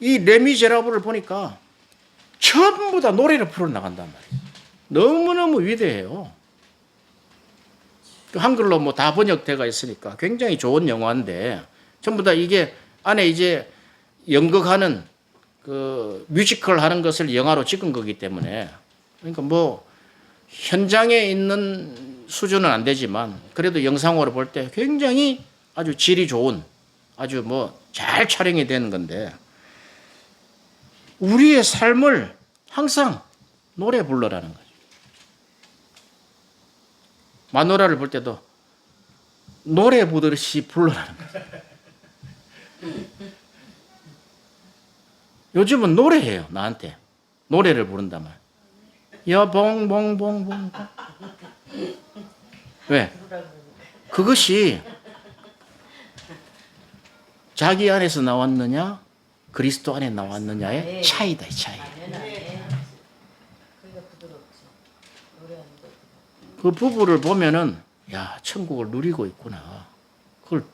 이 레미제라블을 보니까 전부 다 노래를 풀어나간단 말이에요. 너무너무 위대해요. 한글로 뭐 다 번역되어 있으니까 굉장히 좋은 영화인데 전부 다 이게 안에 이제 연극하는 그 뮤지컬 하는 것을 영화로 찍은 거기 때문에 그러니까 뭐 현장에 있는 수준은 안 되지만 그래도 영상으로 볼 때 굉장히 아주 질이 좋은 아주 뭐 잘 촬영이 되는 건데 우리의 삶을 항상 노래 불러라는 거죠. 마누라를 볼 때도 노래 부르듯이 불러라는 거죠. 요즘은 노래해요. 나한테 노래를 부른단 말이에요. 여봉봉봉봉. 왜? 그것이 자기 안에서 나왔느냐 그리스도 안에 나왔느냐의 차이다. 이 차이. 그 부부를 보면은 야 천국을 누리고 있구나. 그걸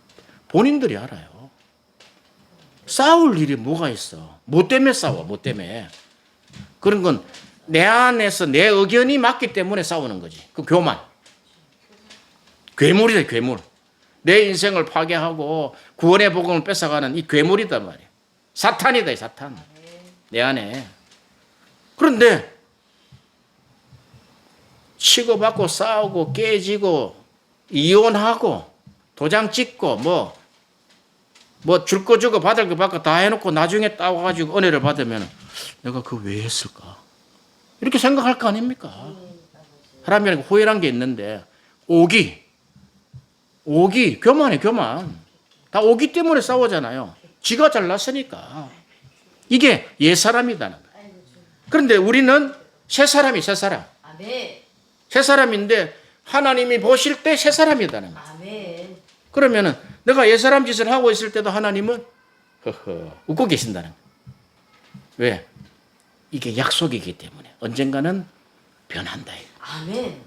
본인들이 알아요. 싸울 일이 뭐가 있어. 뭐 때문에 싸워. 뭐 때문에. 그런 건 내 안에서 내 의견이 맞기 때문에 싸우는 거지. 그 교만. 괴물이다. 괴물. 내 인생을 파괴하고 구원의 복음을 뺏어가는 이 괴물이단 말이야. 사탄이다. 이 사탄. 내 안에. 그런데 치고받고 싸우고 깨지고 이혼하고 도장 찍고 뭐 줄 거 주고 받을 거 받고 다 해놓고 나중에 따와가지고 은혜를 받으면 내가 그거 왜 했을까? 이렇게 생각할 거 아닙니까? 사람이라는 게 후회란 게 있는데 오기, 교만이에요. 교만. 다 오기 때문에 싸우잖아요. 지가 잘났으니까. 이게 옛사람이다는 거예요. 그런데 우리는 새사람이 새사람. 새사람인데 하나님이 보실 때 새사람이다는 거예요. 그러면은 내가 옛사람 짓을 하고 있을 때도 하나님은 웃고 계신다는 거예요. 왜? 이게 약속이기 때문에 언젠가는 변한다. 아멘.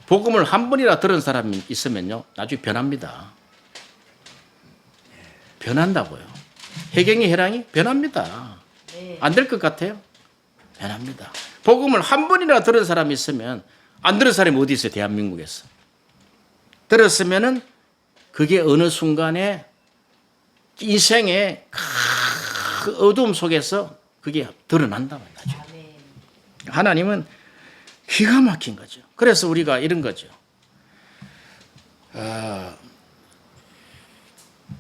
복음을 한 번이라 들은 사람이 있으면요 나중에 변합니다. 변한다고요. 해경이 해랑이 변합니다. 안 될 것 같아요? 변합니다. 복음을 한 번이라 들은 사람이 있으면 안 들은 사람이 어디 있어요? 대한민국에서. 들었으면은 그게 어느 순간에 인생의 그 어두움 속에서 그게 드러난다 말이죠. 하나님은 기가 막힌 거죠. 그래서 우리가 이런 거죠.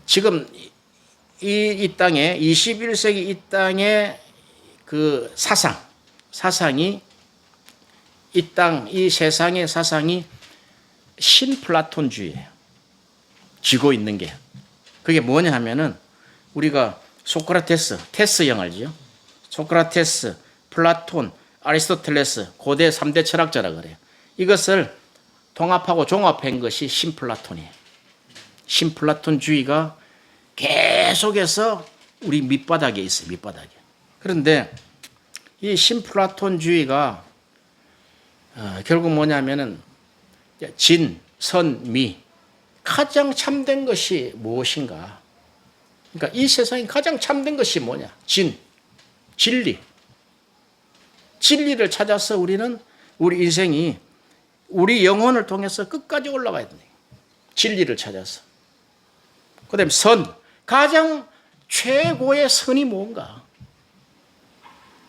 지금 이 땅에 21세기 이 땅의 그 사상이 이 세상의 사상이 신플라톤주의예요. 쥐고 있는 게. 그게 뭐냐 하면은 우리가 소크라테스, 테스형 알지요? 소크라테스, 플라톤, 아리스토텔레스, 고대 3대 철학자라 그래요. 이것을 통합하고 종합한 것이 신플라톤이에요. 신플라톤주의가 계속해서 우리 밑바닥에 있어요. 밑바닥에. 그런데 이 신플라톤주의가 결국 뭐냐면은 진, 선, 미 가장 참된 것이 무엇인가? 그러니까 이 세상에 가장 참된 것이 뭐냐? 진리. 진리를 찾아서 우리는 우리 인생이 우리 영혼을 통해서 끝까지 올라가야 된다. 진리를 찾아서. 그 다음에 선. 가장 최고의 선이 뭔가?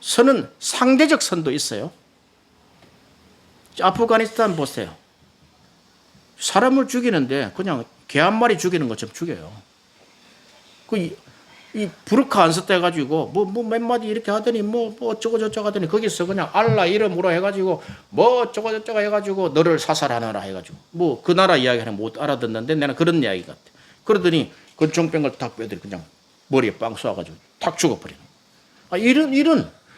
선은 상대적 선도 있어요. 아프가니스탄 보세요. 사람을 죽이는데 그냥 개 한 마리 죽이는 것처럼 죽여요. 이 부르카 안 썼다 해가지고 뭐 몇 마디 이렇게 하더니 뭐 어쩌고 저쩌고 하더니 거기서 그냥 알라 이름으로 해가지고 뭐 어쩌고 저쩌고 해가지고 너를 사살하느라 해가지고 뭐 그 나라 이야기는 못 알아듣는데 나는 그런 이야기 같아. 그러더니 그 종병을 탁 빼더니 그냥 머리에 빵 쏴가지고 탁 죽어버리는. 아, 이런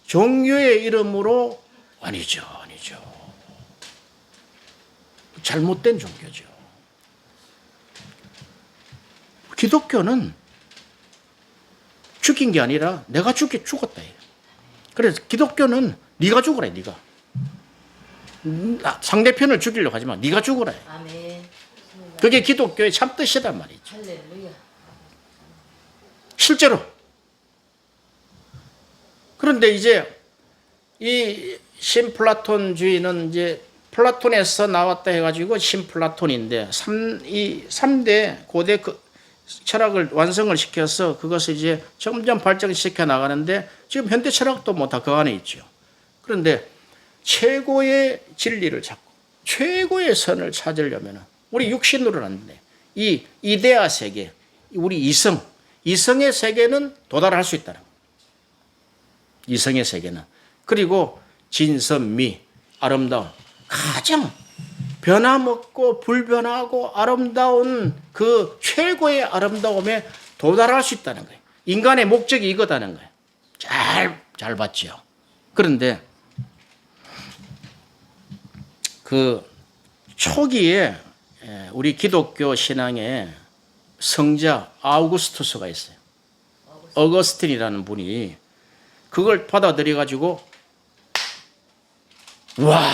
종교의 이름으로 아니죠. 잘못된 종교죠. 기독교는 죽인 게 아니라 내가 죽었다. 그래서 기독교는 네가 죽어라. 네가. 상대편을 죽이려고 하지 마. 네가 죽어라. 아멘. 그게 기독교의 참뜻이란 말이죠. 할렐루야. 실제로. 그런데 이제 이 신플라톤주의는 이제 플라톤에서 나왔다 해가지고 신플라톤인데 3대 고대 철학을 완성을 시켜서 그것을 이제 점점 발전시켜 나가는데 지금 현대 철학도 뭐 다 그 안에 있죠. 그런데 최고의 진리를 찾고 최고의 선을 찾으려면 우리 육신으로는 안 돼. 이 이데아 세계, 우리 이성의 세계는 도달할 수 있다는 거예요. 이성의 세계는. 그리고 진선미, 아름다움. 가장 변함없고 불변하고 아름다운 그 최고의 아름다움에 도달할 수 있다는 거예요. 인간의 목적이 이거다는 거예요. 잘 봤죠. 그런데 그 초기에 우리 기독교 신앙에 성자 아우구스투스가 있어요. 어거스틴이라는 분이 그걸 받아들여 가지고 와,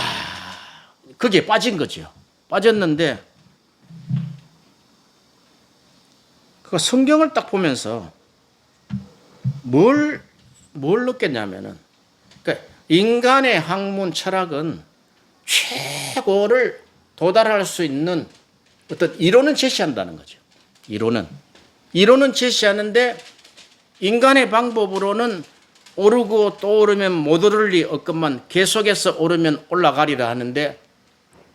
거기에 빠진 거죠. 빠졌는데 그 성경을 딱 보면서 뭘 느꼈냐면은 그러니까 인간의 학문 철학은 최고를 도달할 수 있는 어떤 이론은 제시한다는 거죠. 이론은 제시하는데 인간의 방법으로는 오르고 또 오르면 못 오를 리 없건만 계속해서 오르면 올라가리라 하는데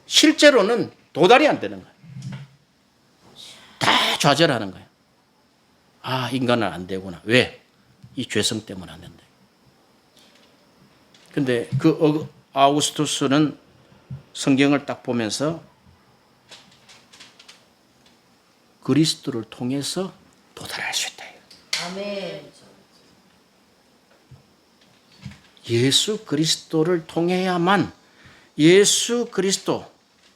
실제로는 도달이 안 되는 거예요. 다 좌절하는 거예요. 아, 인간은 안 되구나. 왜? 이 죄성 때문에 안 된다. 근데 그 아우구스투스는 성경을 딱 보면서 그리스도를 통해서 도달할 수 있다. 아멘. 예수 그리스도를 통해야만 예수 그리스도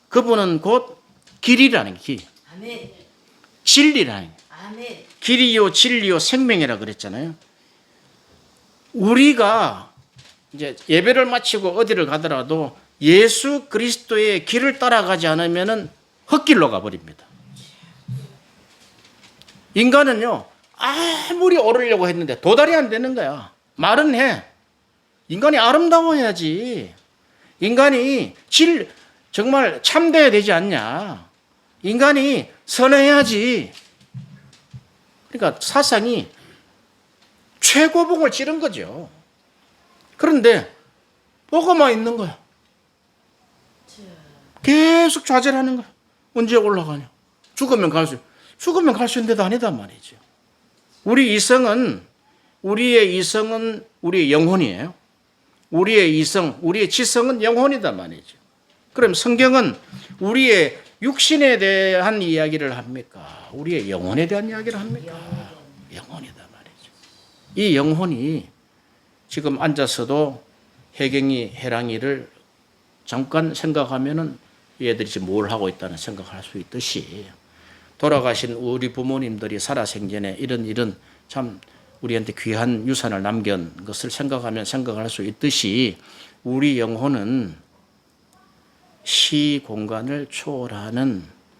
그분은 곧 길이라는 길. 아멘. 진리라는 아멘. 길이요 진리요 생명이라 그랬잖아요. 우리가 이제 예배를 마치고 어디를 가더라도 예수 그리스도의 길을 따라가지 않으면은 헛길로 가버립니다. 인간은요 아무리 오르려고 했는데 도달이 안 되는 거야. 말은 해. 인간이 아름다워야지. 인간이 정말 참돼야 되지 않냐. 인간이 선해야지. 그러니까 사상이 최고봉을 찌른 거죠. 그런데 뭐가만 있는 거야. 계속 좌절하는 거야. 언제 올라가냐. 죽으면 갈 수 있는 데도 아니단 말이죠. 우리의 이성은 우리의 영혼이에요. 우리의 이성, 우리의 지성은 영혼이단 말이죠. 그럼 성경은 우리의 육신에 대한 이야기를 합니까? 우리의 영혼에 대한 이야기를 합니까? 영혼이단 말이죠. 이 영혼이 지금 앉아서도 해경이, 해랑이를 잠깐 생각하면은 얘들이 지금 뭘 하고 있다는 생각을 할 수 있듯이 돌아가신 우리 부모님들이 살아생전에 이런 참 우리한테 귀한 유산을 남긴 것을 생각하면 생각할 수 있듯이 우리 영혼은 시 공간을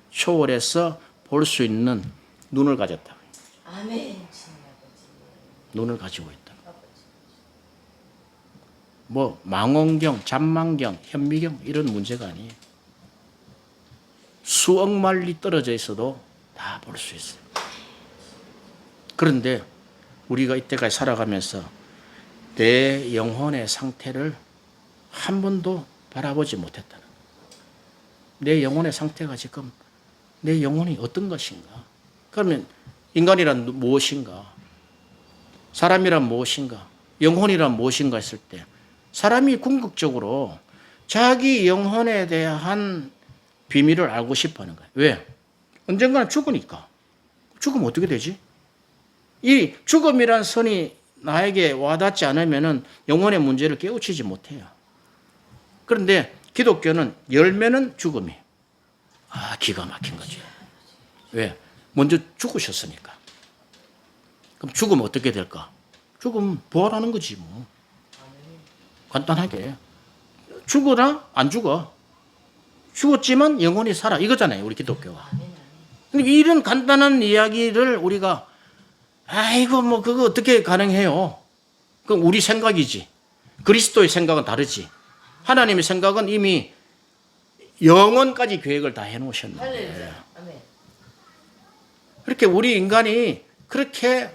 초월해서 볼 수 있는 눈을 가졌다. 아멘. 눈을 가지고 있다. 뭐 망원경, 잔망경, 현미경 이런 문제가 아니에요. 수억 마일이 떨어져 있어도 다 볼 수 있어요. 그런데 우리가 이때까지 살아가면서 내 영혼의 상태를 한 번도 바라보지 못했다는 거예요. 내 영혼의 상태가 지금 내 영혼이 어떤 것인가? 그러면 인간이란 무엇인가? 사람이란 무엇인가? 영혼이란 무엇인가 했을 때 사람이 궁극적으로 자기 영혼에 대한 비밀을 알고 싶어 하는 거예요. 왜? 언젠가는 죽으니까. 죽으면 어떻게 되지? 이 죽음이란 선이 나에게 와닿지 않으면 영혼의 문제를 깨우치지 못해요. 그런데 기독교는 열매는 죽음이. 기가 막힌 거죠. 왜? 먼저 죽으셨으니까. 그럼 죽으면 어떻게 될까? 죽으면 부활하는 거지 뭐. 간단하게. 죽어라? 안 죽어. 죽었지만 영혼이 살아. 이거잖아요, 우리 기독교가. 근데 이런 간단한 이야기를 우리가 아이고 뭐 그거 어떻게 가능해요? 그건 우리 생각이지. 그리스도의 생각은 다르지. 하나님의 생각은 이미 영원까지 계획을 다 해놓으셨는데. 할렐루야. 아멘. 그렇게 우리 인간이 그렇게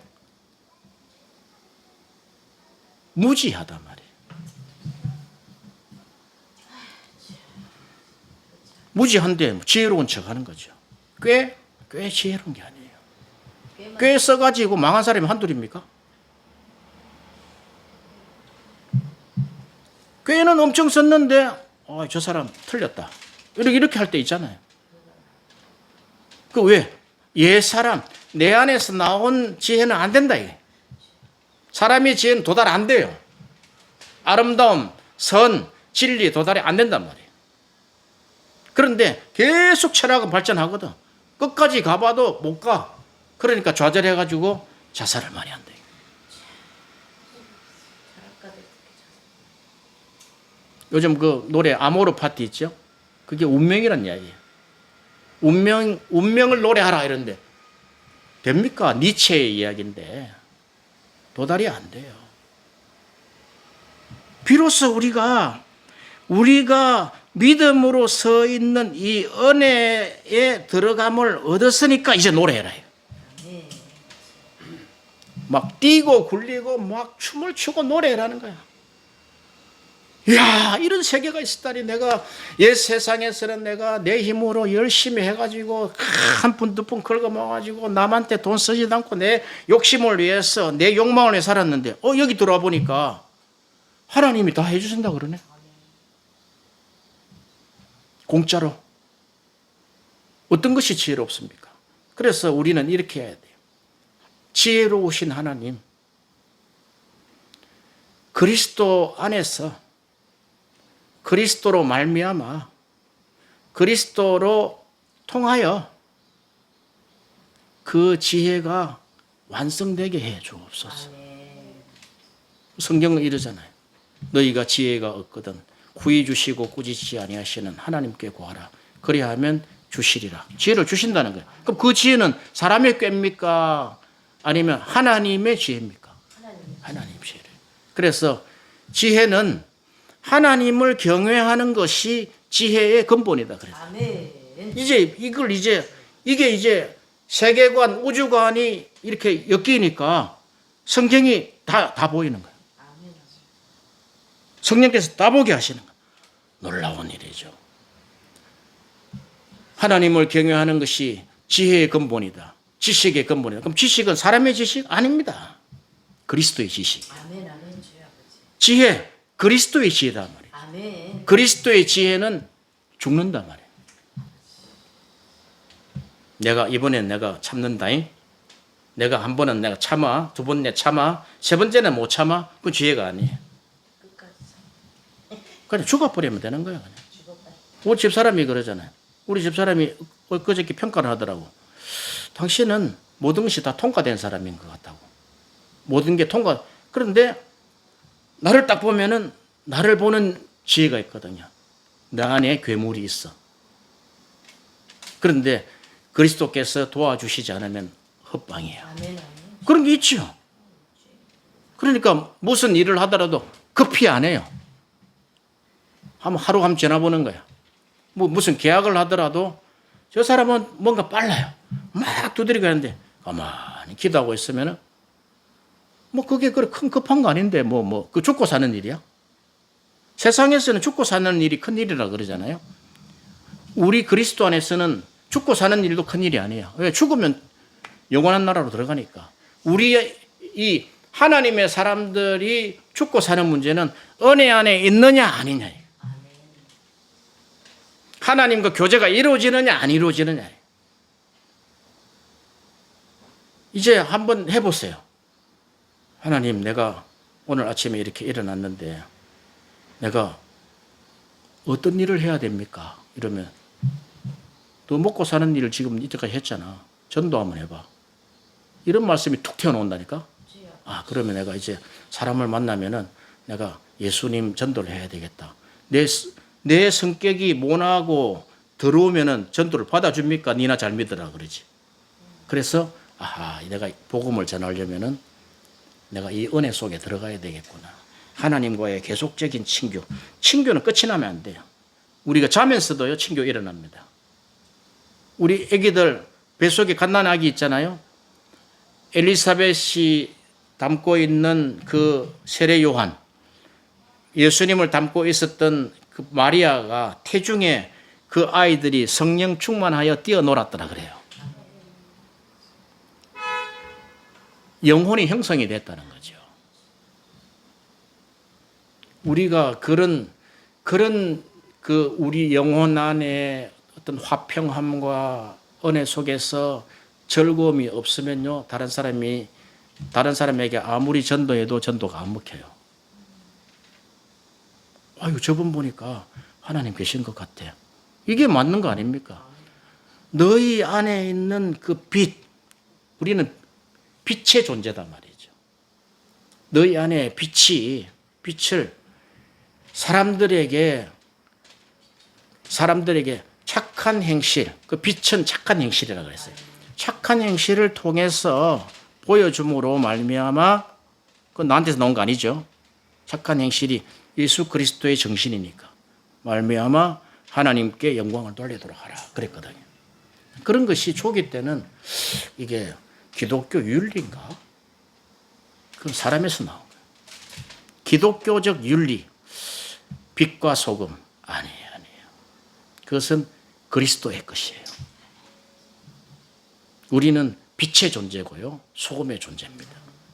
무지하단 말이에요. 무지한데 지혜로운 척 하는 거죠. 꽤 지혜로운 게 아니에요. 꽤 써가지고 망한 사람이 한둘입니까? 꽤는 엄청 썼는데 저 사람 틀렸다. 이렇게 할 때 있잖아요. 그 왜? 옛사람, 내 안에서 나온 지혜는 안 된다. 이게. 사람의 지혜는 도달 안 돼요. 아름다움, 선, 진리 도달이 안 된단 말이에요. 그런데 계속 철학은 발전하거든. 끝까지 가봐도 못 가. 그러니까 좌절해가지고 자살을 많이 한다. 요즘 그 노래 아모르 파티 있죠? 그게 운명이란 이야기예요. 운명을 노래하라 이런데 됩니까? 니체의 이야기인데 도달이 안 돼요. 비로소 우리가 믿음으로 서 있는 이 은혜에 들어감을 얻었으니까 이제 노래해라. 막 뛰고 굴리고 막 춤을 추고 노래라는 거야. 이야, 이런 세계가 있었다니. 내가 옛 세상에서는 내가 내 힘으로 열심히 해가지고 한 푼 두 푼 긁어모아가지고 남한테 돈 쓰지도 않고 내 욕심을 위해서 내 욕망을 위해 살았는데 여기 들어와 보니까 하나님이 다 해주신다 그러네. 공짜로. 어떤 것이 지혜롭습니까? 그래서 우리는 이렇게 해야 돼요. 지혜로우신 하나님, 그리스도 안에서 그리스도로 말미암아 그리스도로 통하여 그 지혜가 완성되게 해 주옵소서. 성경은 이러잖아요. 너희가 지혜가 없거든 구히 주시고 꾸짖지 아니하시는 하나님께 구하라. 그리하면 주시리라. 지혜를 주신다는 거예요. 그럼 그 지혜는 사람의 꾀입니까? 아니면 하나님의 지혜입니까? 하나님 지혜를. 그래서 지혜는 하나님을 경외하는 것이 지혜의 근본이다 그랬어요. 아멘. 이게 이제 세계관, 우주관이 이렇게 엮이니까 성경이 다 보이는 거예요. 성령께서 다 보게 하시는 거예요. 놀라운 일이죠. 하나님을 경외하는 것이 지혜의 근본이다. 지식의 근본이다. 그럼 지식은 사람의 지식? 아닙니다. 그리스도의 지식. 아멘. 주여 아버지. 지혜, 그리스도의 지혜다 말이에요. 아멘. 그리스도의 지혜는 죽는다 말이에요. 이번엔 내가 참는다잉. 내가 한 번은 내가 참아, 두 번 내 참아, 세 번째는 못 참아. 그건 지혜가 아니에요. 끝까지 그냥 죽어버리면 되는 거예요. 그냥. 우리 집사람이 그러잖아요. 우리 집사람이 엊그저께 평가를 하더라고. 당신은 모든 것이 다 통과된 사람인 것 같다고. 모든 게 통과. 그런데 나를 딱 보면은 나를 보는 지혜가 있거든요. 나 안에 괴물이 있어. 그런데 그리스도께서 도와주시지 않으면 헛방이에요. 아멘. 그런 게 있죠. 그러니까 무슨 일을 하더라도 급히 안 해요. 하루 한번 지나보는 거야. 무슨 계약을 하더라도 저 사람은 뭔가 빨라요. 막 두드리고 하는데 가만히 기도하고 있으면은 그게 큰 급한 거 아닌데 그 죽고 사는 일이야. 세상에서는 죽고 사는 일이 큰 일이라 그러잖아요. 우리 그리스도 안에서는 죽고 사는 일도 큰 일이 아니에요. 왜? 죽으면 영원한 나라로 들어가니까. 우리의 이 하나님의 사람들이 죽고 사는 문제는 은혜 안에 있느냐 아니냐. 하나님과 교제가 이루어지느냐 안 이루어지느냐. 이제 한번 해보세요. 하나님, 내가 오늘 아침에 이렇게 일어났는데 내가 어떤 일을 해야 됩니까? 이러면 너 먹고 사는 일을 지금 이때까지 했잖아. 전도 한번 해봐. 이런 말씀이 툭 튀어나온다니까. 아, 그러면 내가 이제 사람을 만나면은 내가 예수님 전도를 해야 되겠다. 내 성격이 모나고 들어오면은 전도를 받아줍니까? 니나 잘 믿으라 그러지. 그래서 아하, 내가 복음을 전하려면은 내가 이 은혜 속에 들어가야 되겠구나. 하나님과의 계속적인 친교. 친교는 끝이 나면 안 돼요. 우리가 자면서도요, 친교 일어납니다. 우리 애기들 뱃속에 갓난아기 있잖아요. 엘리사벳이 담고 있는 그 세례 요한, 예수님을 담고 있었던 그 마리아가 태중에 그 아이들이 성령 충만하여 뛰어놀았더라 그래요. 영혼이 형성이 됐다는 거죠. 우리가 그런 그 우리 영혼 안에 어떤 화평함과 은혜 속에서 즐거움이 없으면요, 다른 사람에게 아무리 전도해도 전도가 안 먹혀요. 아유, 저분 보니까 하나님 계신 것 같아. 이게 맞는 거 아닙니까? 너희 안에 있는 그 빛, 우리는 빛의 존재단 말이죠. 너희 안에 빛을 사람들에게 착한 행실, 그 빛은 착한 행실이라고 그랬어요. 착한 행실을 통해서 보여줌으로 말미암아, 그건 나한테서 나온 거 아니죠. 착한 행실이 예수 그리스도의 정신이니까 말미암아 하나님께 영광을 돌리도록 하라 그랬거든요. 그런 것이 초기 때는 이게 기독교 윤리인가? 그건 사람에서 나온 거예요. 기독교적 윤리, 빛과 소금 아니에요. 그것은 그리스도의 것이에요. 우리는 빛의 존재고요, 소금의 존재입니다.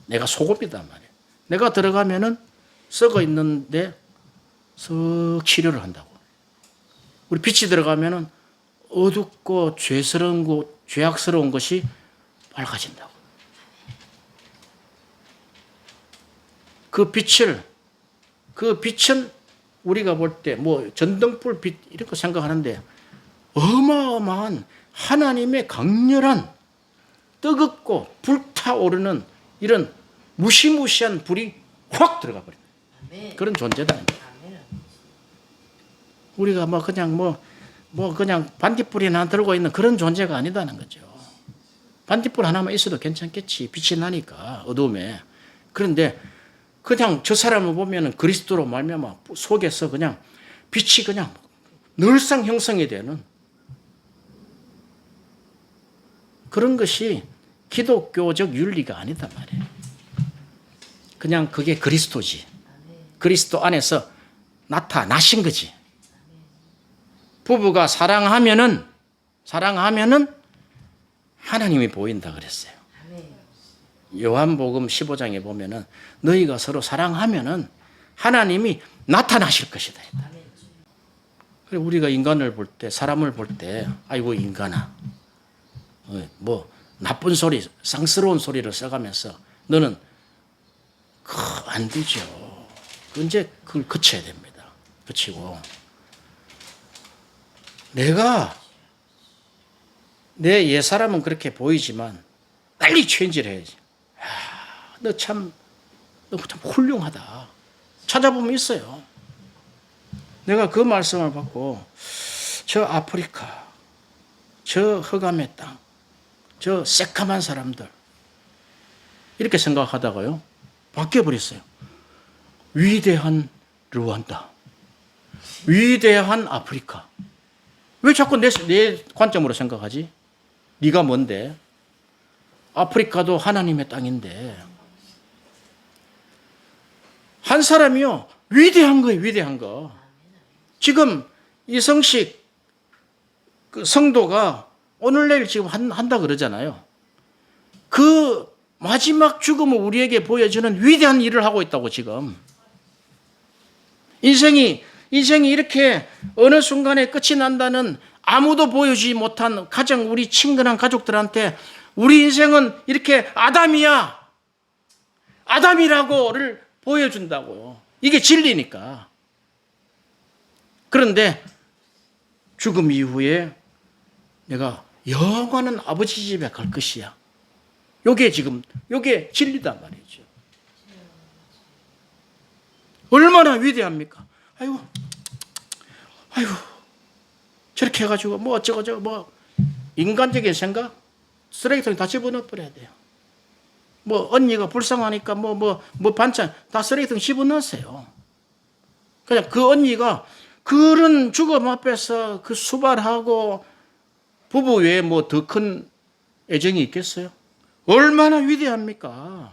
내가 소금이다 말이에요. 내가 들어가면은 썩어 있는데 썩 치료를 한다고. 우리 빛이 들어가면은 어둡고 죄악스러운 것이 밝아진다고. 그 빛은 우리가 볼 때 뭐 전등불 빛 이렇게 생각하는데 어마어마한 하나님의 강렬한 뜨겁고 불타오르는 이런 무시무시한 불이 확 들어가 버립니다. 그런 존재다. 우리가 그냥 반딧불이 하나 들고 있는 그런 존재가 아니다는 거죠. 반딧불 하나만 있어도 괜찮겠지. 빛이 나니까 어두움에. 그런데 그냥 저 사람을 보면은 그리스도로 말미암아 속에서 그냥 빛이 그냥 늘상 형성이 되는 그런 것이 기독교적 윤리가 아니다 말이에요. 그냥 그게 그리스도지. 그리스도 안에서 나타나신 거지. 부부가 사랑하면은 하나님이 보인다 그랬어요. 요한복음 15장에 보면은 너희가 서로 사랑하면은 하나님이 나타나실 것이다. 그리고 우리가 인간을 볼 때, 사람을 볼 때, 아이고 인간아, 뭐 나쁜 소리, 쌍스러운 소리를 써가면서 너는 안 되죠. 이제 그걸 그쳐야 됩니다. 그치고 내가 내 옛사람은 그렇게 보이지만 빨리 체인지를 해야지. 너 참 훌륭하다. 찾아보면 있어요. 내가 그 말씀을 받고 저 아프리카, 저 흑암의 땅, 저 새까만 사람들 이렇게 생각하다가요 바뀌어버렸어요. 위대한 르완다, 위대한 아프리카. 왜 자꾸 내 관점으로 생각하지? 네가 뭔데? 아프리카도 하나님의 땅인데 한 사람이요 위대한 거예요. 위대한 거. 지금 이성식 그 성도가 오늘 내일 지금 한다 그러잖아요. 그 마지막 죽음을 우리에게 보여주는 위대한 일을 하고 있다고 지금. 인생이 이렇게 어느 순간에 끝이 난다는 아무도 보여주지 못한 가장 우리 친근한 가족들한테 우리 인생은 이렇게 아담이라고를 보여준다고요. 이게 진리니까. 그런데 죽음 이후에 내가 영원한 아버지 집에 갈 것이야. 요게 진리단 말이죠. 얼마나 위대합니까? 아이고, 저렇게 해가지고 뭐 어쩌고저쩌고 뭐 인간적인 생각? 쓰레기통에 다 집어넣어 버려야 돼요. 뭐 언니가 불쌍하니까 뭐 반찬 다 쓰레기통 집어넣으세요. 그냥 그 언니가 그런 죽음 앞에서 그 수발하고 부부 외에 뭐 더 큰 애정이 있겠어요? 얼마나 위대합니까?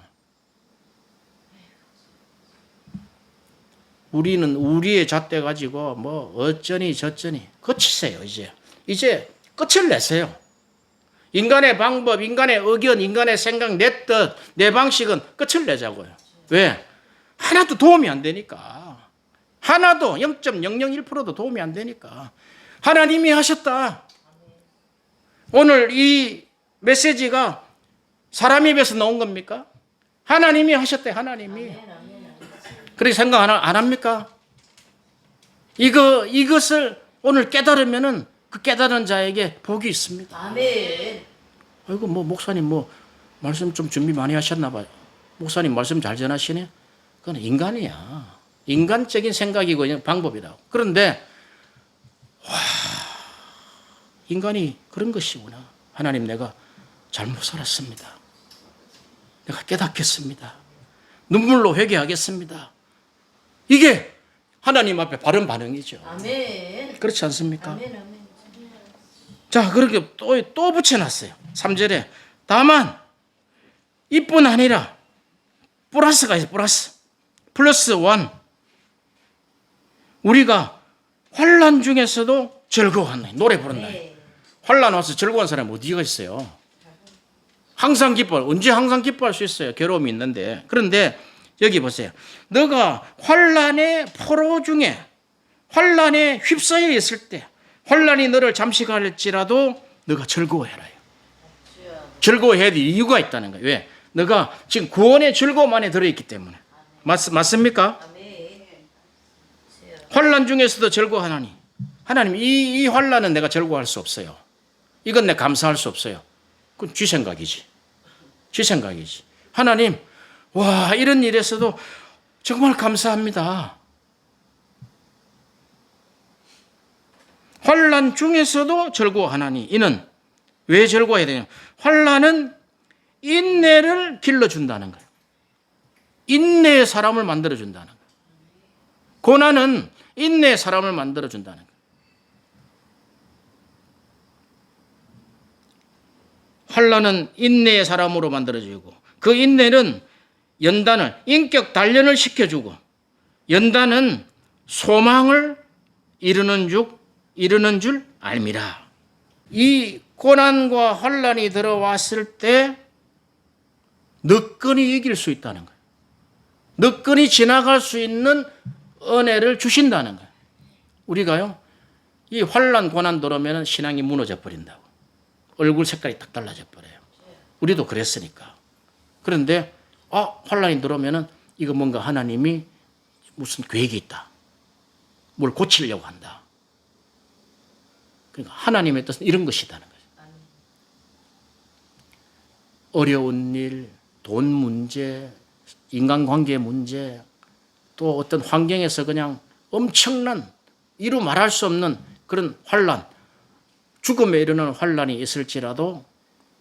우리는 우리의 잣대 가지고 뭐 어쩌니 저쩌니 그치세요. 이제 끝을 내세요. 인간의 방법, 인간의 의견, 인간의 생각, 내 뜻, 내 방식은 끝을 내자고요. 왜? 하나도 도움이 안 되니까. 하나도 0.001%도 도움이 안 되니까. 하나님이 하셨다. 오늘 이 메시지가 사람 입에서 나온 겁니까? 하나님이 하셨대, 하나님이. 그렇게 생각 안 합니까? 이것을 오늘 깨달으면은 그 깨달은 자에게 복이 있습니다. 아멘. 아이고, 목사님 말씀 좀 준비 많이 하셨나 봐요. 목사님 말씀 잘 전하시네? 그건 인간이야. 인간적인 생각이고 방법이라고. 그런데, 인간이 그런 것이구나. 하나님, 내가 잘못 살았습니다. 내가 깨닫겠습니다. 눈물로 회개하겠습니다. 이게 하나님 앞에 바른 반응이죠. 아멘. 그렇지 않습니까? 아멘. 자, 그렇게 또 붙여놨어요. 3절에. 다만, 이뿐 아니라, 플러스가 있어요, 플러스 1. 우리가 환난 중에서도 즐거워하네. 노래 부른다. 네. 환난 와서 즐거운 사람이 어디가 있어요? 항상 기뻐. 언제 항상 기뻐할 수 있어요? 괴로움이 있는데. 그런데 여기 보세요. 너가 환난의 포로 중에 환난에 휩싸여 있을 때 환난이 너를 잠시 갈지라도 너가 즐거워해라. 즐거워해야 될 이유가 있다는 거예요. 왜? 너가 지금 구원의 즐거움 안에 들어있기 때문에. 맞습니까? 환난 중에서도 즐거워하나니. 하나님, 이 환난은 내가 즐거워할 수 없어요. 이건 내가 감사할 수 없어요. 그건 쥐 생각이지. 하나님, 와, 이런 일에서도 정말 감사합니다. 환난 중에서도 즐거워하나니. 이는 왜 즐거워해야 되냐? 환난은 인내를 길러준다는 거예요. 인내의 사람을 만들어준다는 거예요. 고난은 인내의 사람을 만들어준다는 거예요. 환난은 인내의 사람으로 만들어지고 그 인내는 연단을 인격 단련을 시켜주고 연단은 소망을 이루는 줄 알미라. 이 고난과 환난이 들어왔을 때 너끈히 이길 수 있다는 거예요. 너끈히 지나갈 수 있는 은혜를 주신다는 거예요. 우리가요, 이 환난 고난 들어오면 신앙이 무너져 버린다고. 얼굴 색깔이 딱 달라져 버려요. 우리도 그랬으니까. 그런데 환난이 들어오면은 이거 뭔가 하나님이 무슨 계획이 있다. 뭘 고치려고 한다. 그러니까 하나님의 뜻은 이런 것이다는 거죠. 어려운 일, 돈 문제, 인간관계 문제, 또 어떤 환경에서 그냥 엄청난 이루 말할 수 없는 그런 환난, 죽음에 이르는 환난이 있을지라도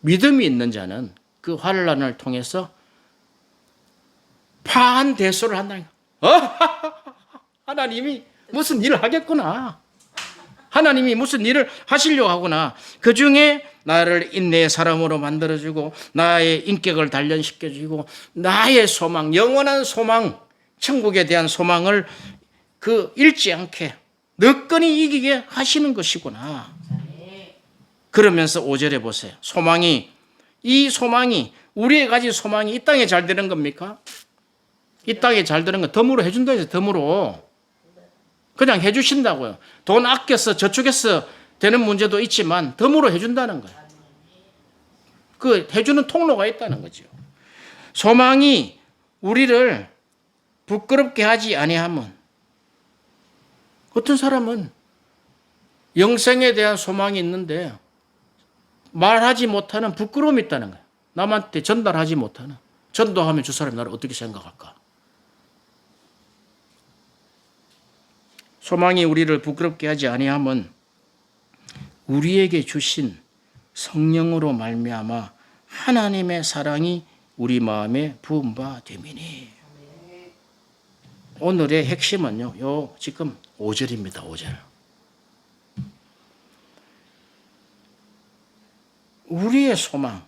믿음이 있는 자는 그 환난을 통해서 판대소를 한다는 거예요. 하나님이 무슨 일을 하겠구나. 하나님이 무슨 일을 하시려고 하구나. 그 중에 나를 인내의 사람으로 만들어주고 나의 인격을 단련시켜주고 나의 소망, 영원한 소망, 천국에 대한 소망을 잃지 않게 너끈히 이기게 하시는 것이구나. 그러면서 5절에 보세요. 이 소망이 우리의 가진 소망이 이 땅에 잘 되는 겁니까? 이 땅에 잘 되는 건 덤으로 해준다 해서 덤으로 그냥 해주신다고요. 돈 아껴서 저축해서 되는 문제도 있지만 덤으로 해준다는 거예요. 그 해주는 통로가 있다는 거죠. 소망이 우리를 부끄럽게 하지 아니하면 어떤 사람은 영생에 대한 소망이 있는데 말하지 못하는 부끄러움이 있다는 거예요. 남한테 전달하지 못하는. 전도하면 저 사람이 나를 어떻게 생각할까? 소망이 우리를 부끄럽게 하지 아니하면 우리에게 주신 성령으로 말미암아 하나님의 사랑이 우리 마음에 부은 바 됨이니. 오늘의 핵심은요. 요 지금 5절입니다. 5절. 우리의 소망,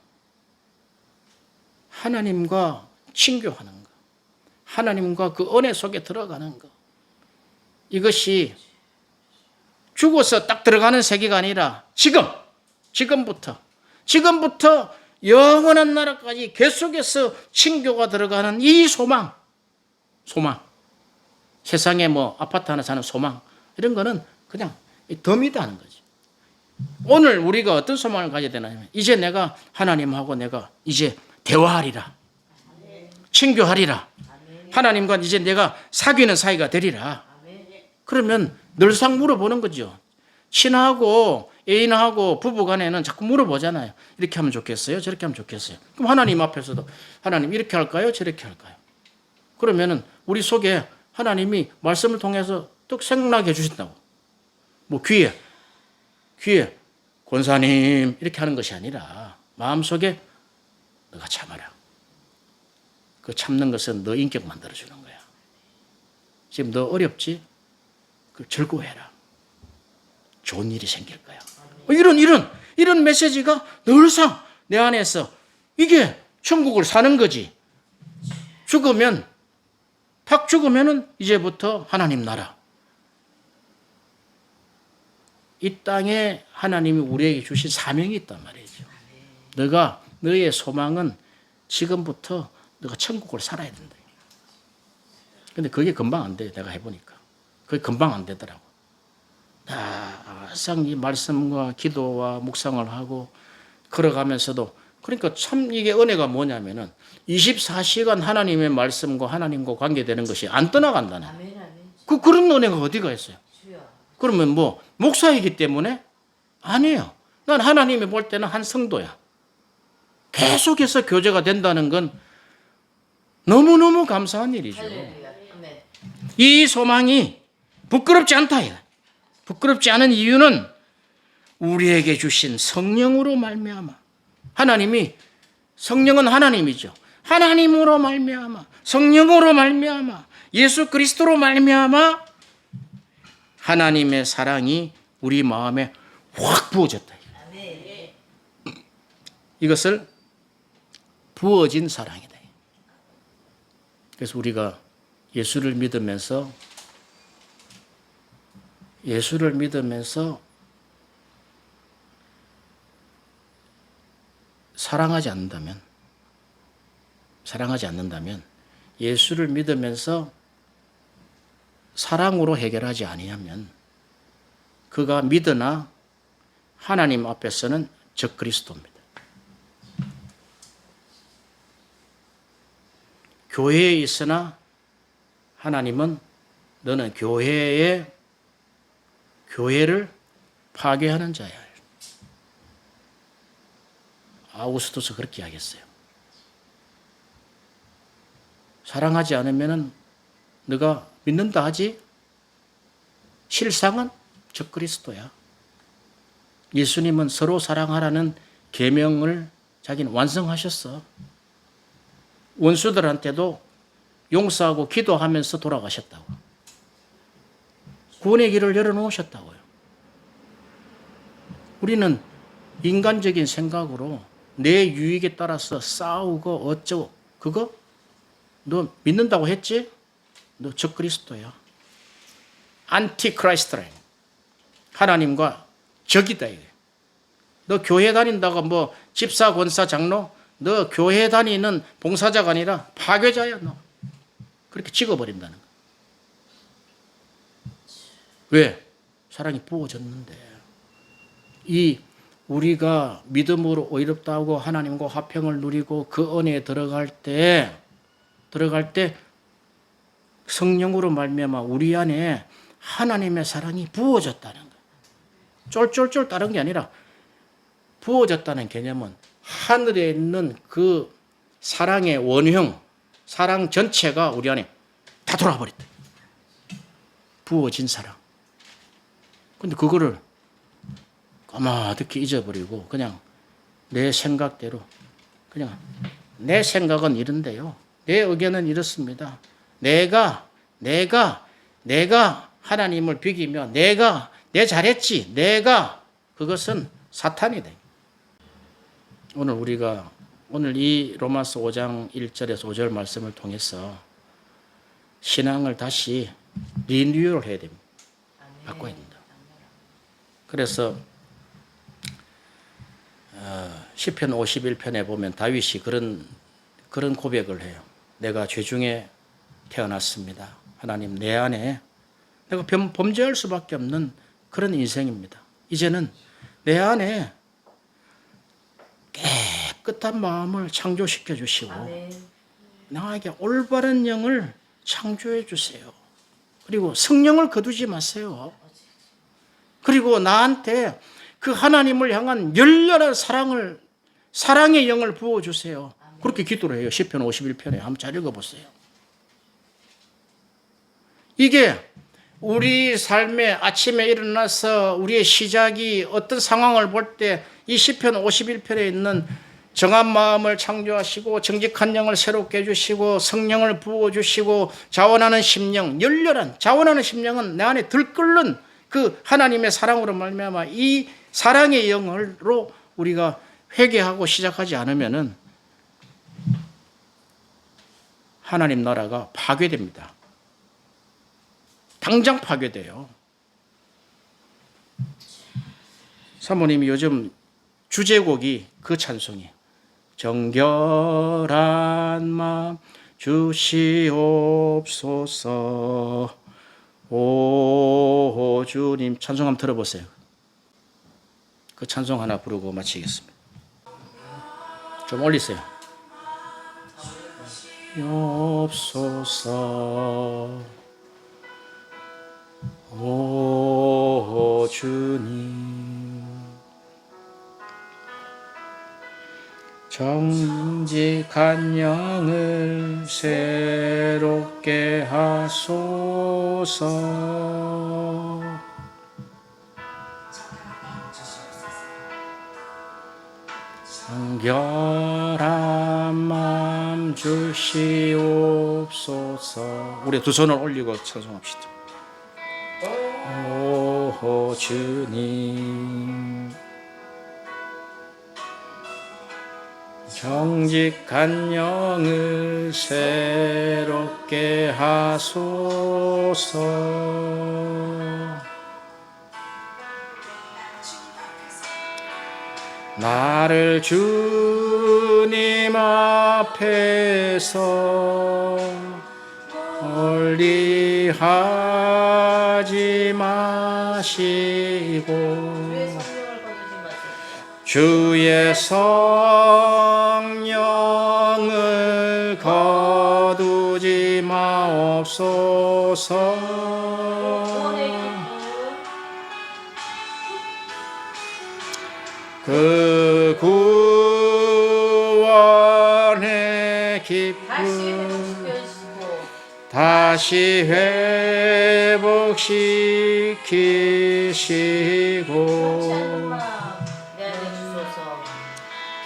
하나님과 친교하는 것, 하나님과 그 은혜 속에 들어가는 것, 이것이 죽어서 딱 들어가는 세계가 아니라 지금부터 영원한 나라까지 계속해서 친교가 들어가는 이 소망, 세상에 뭐 아파트 하나 사는 소망, 이런 거는 그냥 덤이다 하는 거지. 오늘 우리가 어떤 소망을 가져야 되냐면, 이제 내가 하나님하고 내가 이제 대화하리라. 친교하리라. 하나님과 이제 내가 사귀는 사이가 되리라. 그러면 늘상 물어보는 거죠. 친하고 애인하고 부부 간에는 자꾸 물어보잖아요. 이렇게 하면 좋겠어요? 저렇게 하면 좋겠어요? 그럼 하나님 앞에서도 하나님 이렇게 할까요? 저렇게 할까요? 그러면은 우리 속에 하나님이 말씀을 통해서 또 생각나게 해주신다고. 뭐 귀에 권사님 이렇게 하는 것이 아니라 마음속에 너가 참아라. 그 참는 것은 너 인격 만들어주는 거야. 지금 너 어렵지? 그 즐거워해라. 좋은 일이 생길 거야. 이런 메시지가 늘상 내 안에서 이게 천국을 사는 거지. 탁 죽으면은 이제부터 하나님 나라. 이 땅에 하나님이 우리에게 주신 사명이 있단 말이죠. 너의 소망은 지금부터 너가 천국을 살아야 된다. 근데 그게 금방 안 돼. 내가 해보니까. 그게 금방 안 되더라고. 항상 이 말씀과 기도와 묵상을 하고 걸어가면서도, 그러니까 참 이게 은혜가 뭐냐면은 24시간 하나님의 말씀과 하나님과 관계되는 것이 안 떠나간다네. 그런 은혜가 어디가 있어요? 그러면 뭐 목사이기 때문에? 아니에요. 난 하나님이 볼 때는 한 성도야. 계속해서 교제가 된다는 건 너무너무 감사한 일이죠. 이 소망이 부끄럽지 않다. 부끄럽지 않은 이유는 우리에게 주신 성령으로 말미암아. 하나님이, 성령은 하나님이죠. 하나님으로 말미암아, 성령으로 말미암아, 예수 그리스도로 말미암아 하나님의 사랑이 우리 마음에 확 부어졌다. 이것을 부어진 사랑이다. 그래서 우리가 예수를 믿으면서 사랑하지 않는다면, 예수를 믿으면서 사랑으로 해결하지 아니하면 그가 믿으나 하나님 앞에서는 적그리스도입니다. 교회에 있으나 하나님은 너는 교회를 파괴하는 자야. 아우구스토스 그렇게 이야기했어요. 사랑하지 않으면 너가 믿는다 하지 실상은 적그리스도야. 예수님은 서로 사랑하라는 계명을 자기는 완성하셨어. 원수들한테도 용서하고 기도하면서 돌아가셨다고. 구원의 길을 열어놓으셨다고요. 우리는 인간적인 생각으로 내 유익에 따라서 싸우고 어쩌고, 그거 너 믿는다고 했지? 너 적그리스도야. 안티크라이스트라. 하나님과 적이다. 이게. 너 교회 다닌다고 뭐 집사, 권사, 장로, 너 교회 다니는 봉사자가 아니라 파괴자야 너. 그렇게 찍어버린다는 거야. 왜? 사랑이 부어졌는데. 이 우리가 믿음으로 의롭다고 하나님과 화평을 누리고 그 은혜에 들어갈 때 성령으로 말미암아 우리 안에 하나님의 사랑이 부어졌다는 거야. 쫄쫄쫄 따른 게 아니라 부어졌다는 개념은 하늘에 있는 그 사랑의 원형, 사랑 전체가 우리 안에 다 돌아버렸다. 부어진 사랑. 근데 그거를 까마득히 잊어버리고 그냥 내 생각대로 그냥 내 생각은 이런데요. 내 의견은 이렇습니다. 내가 하나님을 비기며 내 잘했지. 그것은 사탄이 돼. 오늘 이 로마서 5장 1절에서 5절 말씀을 통해서 신앙을 다시 리뉴얼 해야 됩니다. 바꿔야 된다. 그래서 시편 51편에 보면 다윗이 그런 고백을 해요. 내가 죄중에 태어났습니다. 하나님 내 안에 내가 범죄할 수밖에 없는 그런 인생입니다. 이제는 내 안에 깨끗한 마음을 창조시켜 주시고 나에게 올바른 영을 창조해 주세요. 그리고 성령을 거두지 마세요. 그리고 나한테 그 하나님을 향한 열렬한 사랑의 영을 부어주세요. 그렇게 기도를 해요. 시편 51편에 한번 잘 읽어보세요. 이게 우리 삶의 아침에 일어나서 우리의 시작이 어떤 상황을 볼 때 이 시편 51편에 있는 정한 마음을 창조하시고 정직한 영을 새롭게 해주시고 성령을 부어주시고 자원하는 심령, 열렬한 자원하는 심령은 내 안에 들끓는 그 하나님의 사랑으로 말미암아 이 사랑의 영으로 우리가 회개하고 시작하지 않으면은 하나님 나라가 파괴됩니다. 당장 파괴돼요. 사모님이 요즘 주제곡이 그 찬송이에요. 정결한 마음 주시옵소서. 오 주님 찬송 한번 들어보세요. 그 찬송 하나 부르고 마치겠습니다. 좀 올리세요. 옵소서 오 주님 정직한 영을 새롭게 하소서. 정결한 마음 주시옵소서. 우리 두 손을 올리고 찬송합시다. 오 주님 정직한 영을 새롭게 하소서. 나를 주님 앞에서 멀리 하지 마시고 주의 성령을 거두지 마옵소서. 그 구원의 기쁨 다시 회복시키시고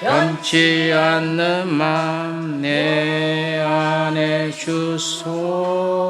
변치 않는 마음 내 안에 주소서.